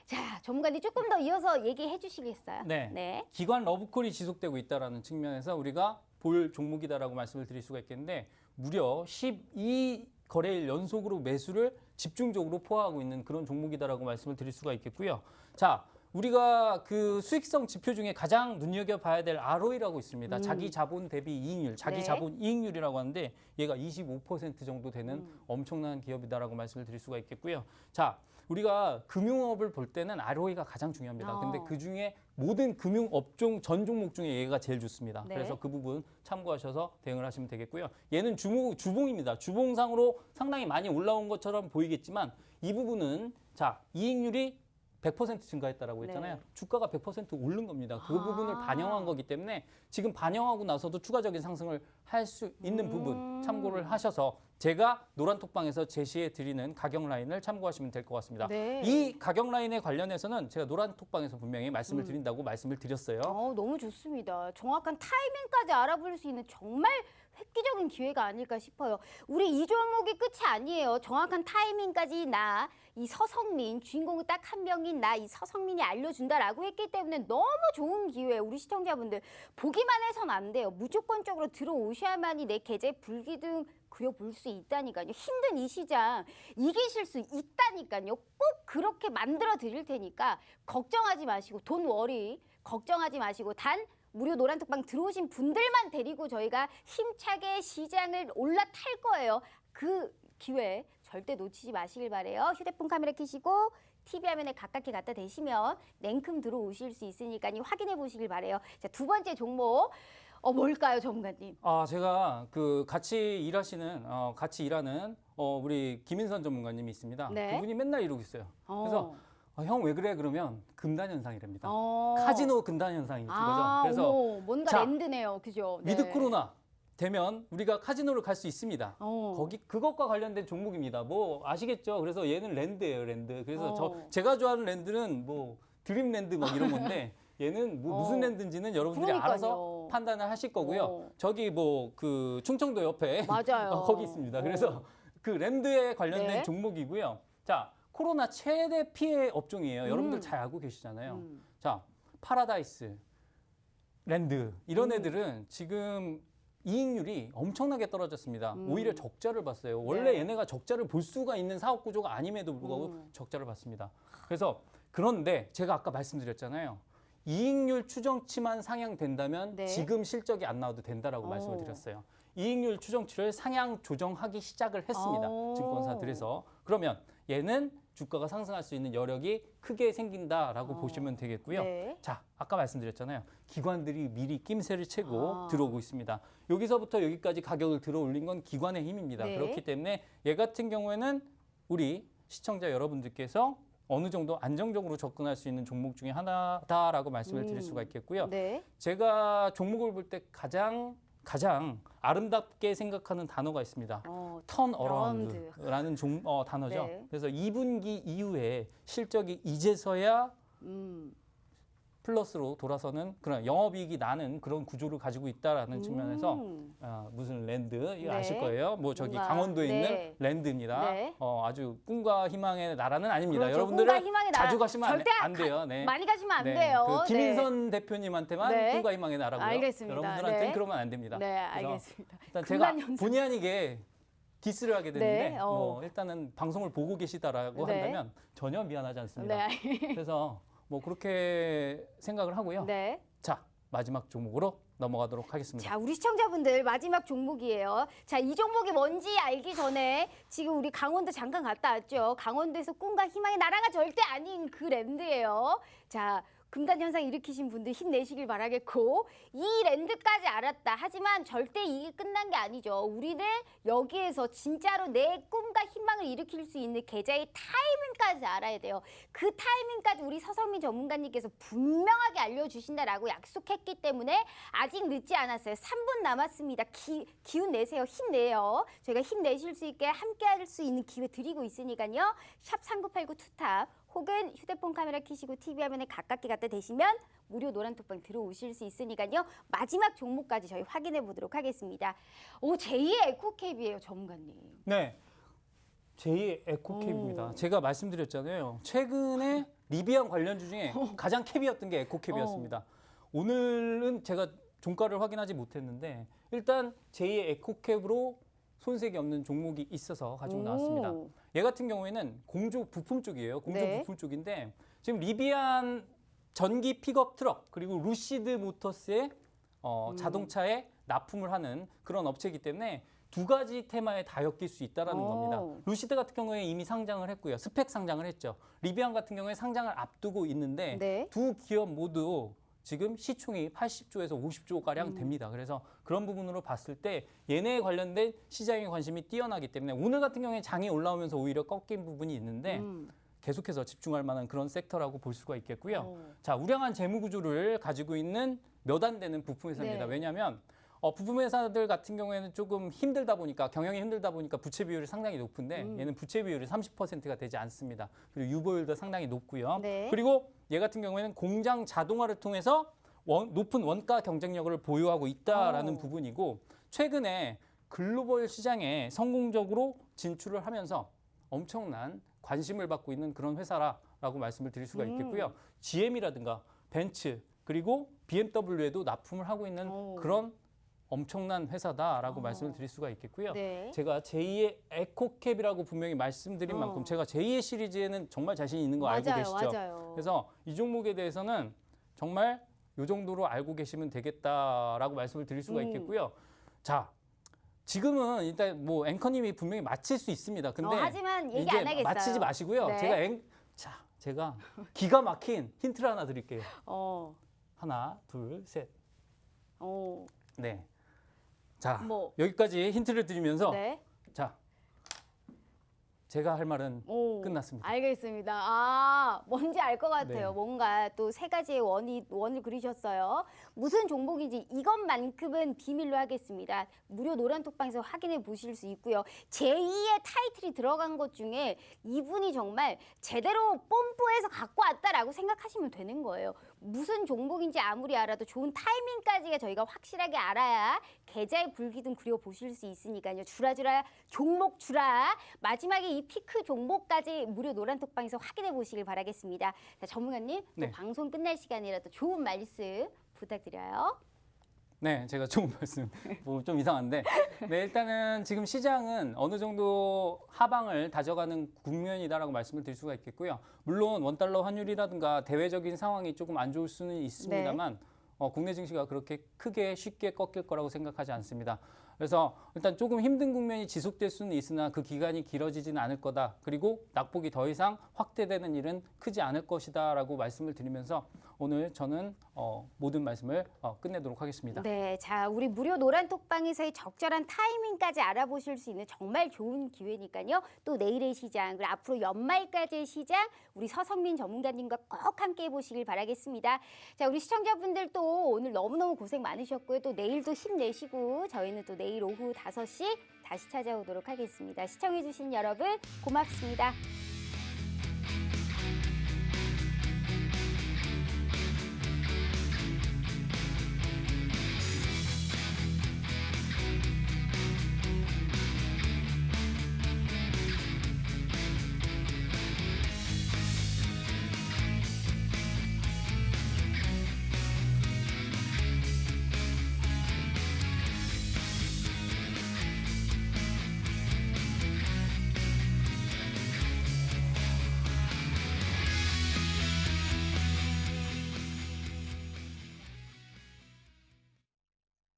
자, 전문가님 조금 더 이어서 얘기해 주시겠어요? 네. 기관 러브콜이 지속되고 있다는 측면에서 우리가 볼 종목이다라고 말씀을 드릴 수가 있겠는데 무려 12거래일 연속으로 매수를 집중적으로 포화하고 있는 그런 종목이다라고 말씀을 드릴 수가 있겠고요. 자, 우리가 그 수익성 지표 중에 가장 눈여겨봐야 될 ROE라고 있습니다. 자기 자본 대비 이익률, 자기 네. 자본 이익률이라고 하는데 얘가 25% 정도 되는 엄청난 기업이다라고 말씀을 드릴 수가 있겠고요. 자, 우리가 금융업을 볼 때는 ROE가 가장 중요합니다. 근데 그 중에 모든 금융업종 전 종목 중에 얘가 제일 좋습니다. 네. 그래서 그 부분 참고하셔서 대응을 하시면 되겠고요. 얘는 주봉입니다. 주봉상으로 상당히 많이 올라온 것처럼 보이겠지만 이 부분은 자, 이익률이 100% 증가했다라고 했잖아요. 네. 주가가 100% 오른 겁니다. 그 부분을 반영한 거기 때문에 지금 반영하고 나서도 추가적인 상승을 할 수 있는 부분 참고를 하셔서 제가 노란톡방에서 제시해 드리는 가격 라인을 참고하시면 될 것 같습니다. 네. 이 가격 라인에 관련해서는 제가 노란톡방에서 분명히 말씀을 드린다고 말씀을 드렸어요. 너무 좋습니다. 정확한 타이밍까지 알아볼 수 있는 정말 획기적인 기회가 아닐까 싶어요. 우리 이 종목이 끝이 아니에요. 정확한 타이밍까지 이 서성민, 주인공은 딱 한 명인 이 서성민이 알려준다라고 했기 때문에 너무 좋은 기회. 우리 시청자분들 보기만 해선 안 돼요. 무조건적으로 들어오셔야만이 내 계좌에 불기둥 그려볼 수 있다니까요. 힘든 이 시장 이기실 수 있다니까요. 꼭 그렇게 만들어 드릴 테니까 걱정하지 마시고 돈 워리 걱정하지 마시고 단 무료 노란톡방 들어오신 분들만 데리고 저희가 힘차게 시장을 올라탈 거예요. 그 기회 절대 놓치지 마시길 바래요. 휴대폰 카메라 켜시고 TV 화면에 가깝게 갖다 대시면 냉큼 들어오실 수 있으니까요. 확인해 보시길 바래요. 자, 두 번째 종목 뭘까요, 전문가님? 제가 그 같이 일하는 우리 김인선 전문가님이 있습니다. 네. 그분이 맨날 이러고 있어요. 그래서 형 왜 그래? 그러면 금단 현상이랍니다. 카지노 금단 현상인 거죠. 그래서 뭔가 자, 랜드네요. 그죠? 네. 위드 코로나 되면 우리가 카지노를 갈 수 있습니다. 그것과 관련된 종목입니다. 뭐 아시겠죠? 그래서 얘는 랜드예요, 랜드. 그래서 제가 좋아하는 랜드는 뭐 드림랜드 막 이런 건데 얘는 뭐 무슨 랜드인지는 여러분들이 그러니까요. 알아서 판단을 하실 거고요. 저기 뭐 그 충청도 옆에 맞아요. 거기 있습니다. 그래서 그 랜드에 관련된 네. 종목이고요. 자, 코로나 최대 피해 업종이에요. 여러분들 잘 알고 계시잖아요. 자, 파라다이스, 랜드 이런 애들은 지금 이익률이 엄청나게 떨어졌습니다. 오히려 적자를 봤어요. 원래 네. 얘네가 적자를 볼 수가 있는 사업 구조가 아님에도 불구하고 적자를 봤습니다. 그래서 그런데 제가 아까 말씀드렸잖아요. 이익률 추정치만 상향된다면 네. 지금 실적이 안 나와도 된다라고 말씀을 드렸어요. 이익률 추정치를 상향 조정하기 시작을 했습니다. 증권사들에서. 그러면 얘는 주가가 상승할 수 있는 여력이 크게 생긴다라고 보시면 되겠고요. 네. 자, 아까 말씀드렸잖아요. 기관들이 미리 낌새를 채고 들어오고 있습니다. 여기서부터 여기까지 가격을 들어 올린 건 기관의 힘입니다. 네. 그렇기 때문에 얘 같은 경우에는 우리 시청자 여러분들께서 어느 정도 안정적으로 접근할 수 있는 종목 중에 하나다라고 말씀을 드릴 수가 있겠고요. 네. 제가 종목을 볼 때 가장 아름답게 생각하는 단어가 있습니다. 턴 어라운드라는 단어죠. 네. 그래서 2분기 이후에 실적이 이제서야 플러스로 돌아서는 그런 영업이익이 나는 그런 구조를 가지고 있다라는 측면에서 무슨 랜드 이거 네. 아실 거예요. 뭐 저기 뭔가, 강원도에 네. 있는 랜드입니다. 네. 아주 꿈과 희망의 나라는 아닙니다. 그렇죠. 여러분들은 꿈과 희망의 나라. 자주 가시면 절대 안 돼요. 네. 많이 가시면 안 네. 돼요. 그 김인선 대표님한테만 네. 꿈과 희망의 나라고요. 알겠습니다. 여러분들한테는 네. 그러면 안 됩니다. 네, 그래서 알겠습니다. 일단 금단 제가 현상. 본의 아니게 디스를 하게 되는데 네, 뭐 일단은 방송을 보고 계시다라고 네. 한다면 전혀 미안하지 않습니다. 네. 그래서 뭐 그렇게 생각을 하고요. 네. 자, 마지막 종목으로 넘어가도록 하겠습니다. 자, 우리 시청자분들 마지막 종목이에요. 자, 이 종목이 뭔지 알기 전에 지금 우리 강원도 잠깐 갔다 왔죠. 강원도에서 꿈과 희망의 나라가 절대 아닌 그 랜드예요. 자, 금단 현상 일으키신 분들 힘내시길 바라겠고, 이 랜드까지 알았다. 하지만 절대 이게 끝난 게 아니죠. 우리는 여기에서 진짜로 내 꿈과 희망을 일으킬 수 있는 계좌의 타이밍까지 알아야 돼요. 그 타이밍까지 우리 서성민 전문가님께서 분명하게 알려주신다라고 약속했기 때문에 아직 늦지 않았어요. 3분 남았습니다. 기운 내세요. 힘내요. 저희가 힘내실 수 있게 함께 할 수 있는 기회 드리고 있으니까요. 샵 3989 투탑 혹은 휴대폰 카메라 켜시고 TV 화면에 가깝게 갖다 대시면 무료 노란톡방 들어오실 수 있으니까요. 마지막 종목까지 저희 확인해 보도록 하겠습니다. 오, 제2의 에코캡이에요, 전문가님. 네, 제2의 에코캡입니다. 오. 제가 말씀드렸잖아요. 최근에 리비안 관련주 중에 가장 캡이었던 게 에코캡이었습니다. 오늘은 제가 종가를 확인하지 못했는데 일단 제2의 에코캡으로 손색이 없는 종목이 있어서 가지고 나왔습니다. 얘 같은 경우에는 공조 부품 쪽이에요. 공조 네. 부품 쪽인데 지금 리비안 전기 픽업 트럭 그리고 루시드 모터스의 자동차에 납품을 하는 그런 업체이기 때문에 두 가지 테마에 다 엮일 수 있다는 겁니다. 루시드 같은 경우에 이미 상장을 했고요. 스펙 상장을 했죠. 리비안 같은 경우에 상장을 앞두고 있는데 네. 두 기업 모두 지금 시총이 80조에서 50조가량 됩니다. 그래서 그런 부분으로 봤을 때 얘네에 관련된 시장의 관심이 뛰어나기 때문에 오늘 같은 경우에 장이 올라오면서 오히려 꺾인 부분이 있는데 계속해서 집중할 만한 그런 섹터라고 볼 수가 있겠고요. 자, 우량한 재무 구조를 가지고 있는 몇 안 되는 부품 회사입니다. 네. 왜냐하면 부품 회사들 같은 경우에는 조금 힘들다 보니까 경영이 힘들다 보니까 부채 비율이 상당히 높은데 얘는 부채 비율이 30%가 되지 않습니다. 그리고 유보율도 상당히 높고요. 네. 그리고 얘 같은 경우에는 공장 자동화를 통해서 높은 원가 경쟁력을 보유하고 있다라는 부분이고 최근에 글로벌 시장에 성공적으로 진출을 하면서 엄청난 관심을 받고 있는 그런 회사라고 말씀을 드릴 수가 있겠고요. GM이라든가 벤츠 그리고 BMW에도 납품을 하고 있는 그런 엄청난 회사다라고 말씀을 드릴 수가 있겠고요. 네. 제가 제2의 에코캡이라고 분명히 말씀드린 만큼 제가 제2의 시리즈에는 정말 자신이 있는 거 알고 계시죠? 맞아요. 그래서 이 종목에 대해서는 정말 이 정도로 알고 계시면 되겠다라고 말씀을 드릴 수가 있겠고요. 자, 지금은 일단 뭐 앵커님이 분명히 맞힐 수 있습니다. 근데 하지만 얘기 이제 안 하겠어요. 맞히지 마시고요. 네. 제가 기가 막힌 힌트를 하나 드릴게요. 하나, 둘, 셋. 네. 자, 뭐. 여기까지 힌트를 드리면서 네. 자, 제가 할 말은 끝났습니다. 알겠습니다. 아, 뭔지 알 것 같아요. 네. 뭔가 또 세 가지의 원을 그리셨어요. 무슨 종목인지 이것만큼은 비밀로 하겠습니다. 무료 노란톡방에서 확인해 보실 수 있고요. 제2의 타이틀이 들어간 것 중에 이분이 정말 제대로 뽐뿌해서 갖고 왔다라고 생각하시면 되는 거예요. 무슨 종목인지 아무리 알아도 좋은 타이밍까지가 저희가 확실하게 알아야 계좌의 불기둥 그려보실 수 있으니까요. 주라주라 종목 주라. 마지막에 이 피크 종목까지 무료 노란톡방에서 확인해 보시길 바라겠습니다. 자, 전문가님, 또 네. 방송 끝날 시간이라도 좋은 말씀 부탁드려요. 네, 제가 좋은 말씀 뭐 좀 이상한데, 네 일단은 지금 시장은 어느 정도 하방을 다져가는 국면이다라고 말씀을 드릴 수가 있겠고요. 물론 원달러 환율이라든가 대외적인 상황이 조금 안 좋을 수는 있습니다만, 국내 증시가 그렇게 크게 쉽게 꺾일 거라고 생각하지 않습니다. 그래서 일단 조금 힘든 국면이 지속될 수는 있으나 그 기간이 길어지지는 않을 거다. 그리고 낙폭이 더 이상 확대되는 일은 크지 않을 것이다라고 말씀을 드리면서 오늘 저는 모든 말씀을 끝내도록 하겠습니다. 네, 자, 우리 무료 노란톡방에서의 적절한 타이밍까지 알아보실 수 있는 정말 좋은 기회니까요. 또 내일의 시장, 그리고 앞으로 연말까지의 시장, 우리 서성민 전문가님과 꼭 함께 해보시길 바라겠습니다. 자, 우리 시청자분들도 오늘 너무너무 고생 많으셨고요. 또 내일도 힘내시고 저희는 또 내일 오후 5시 다시 찾아오도록 하겠습니다. 시청해주신 여러분 고맙습니다.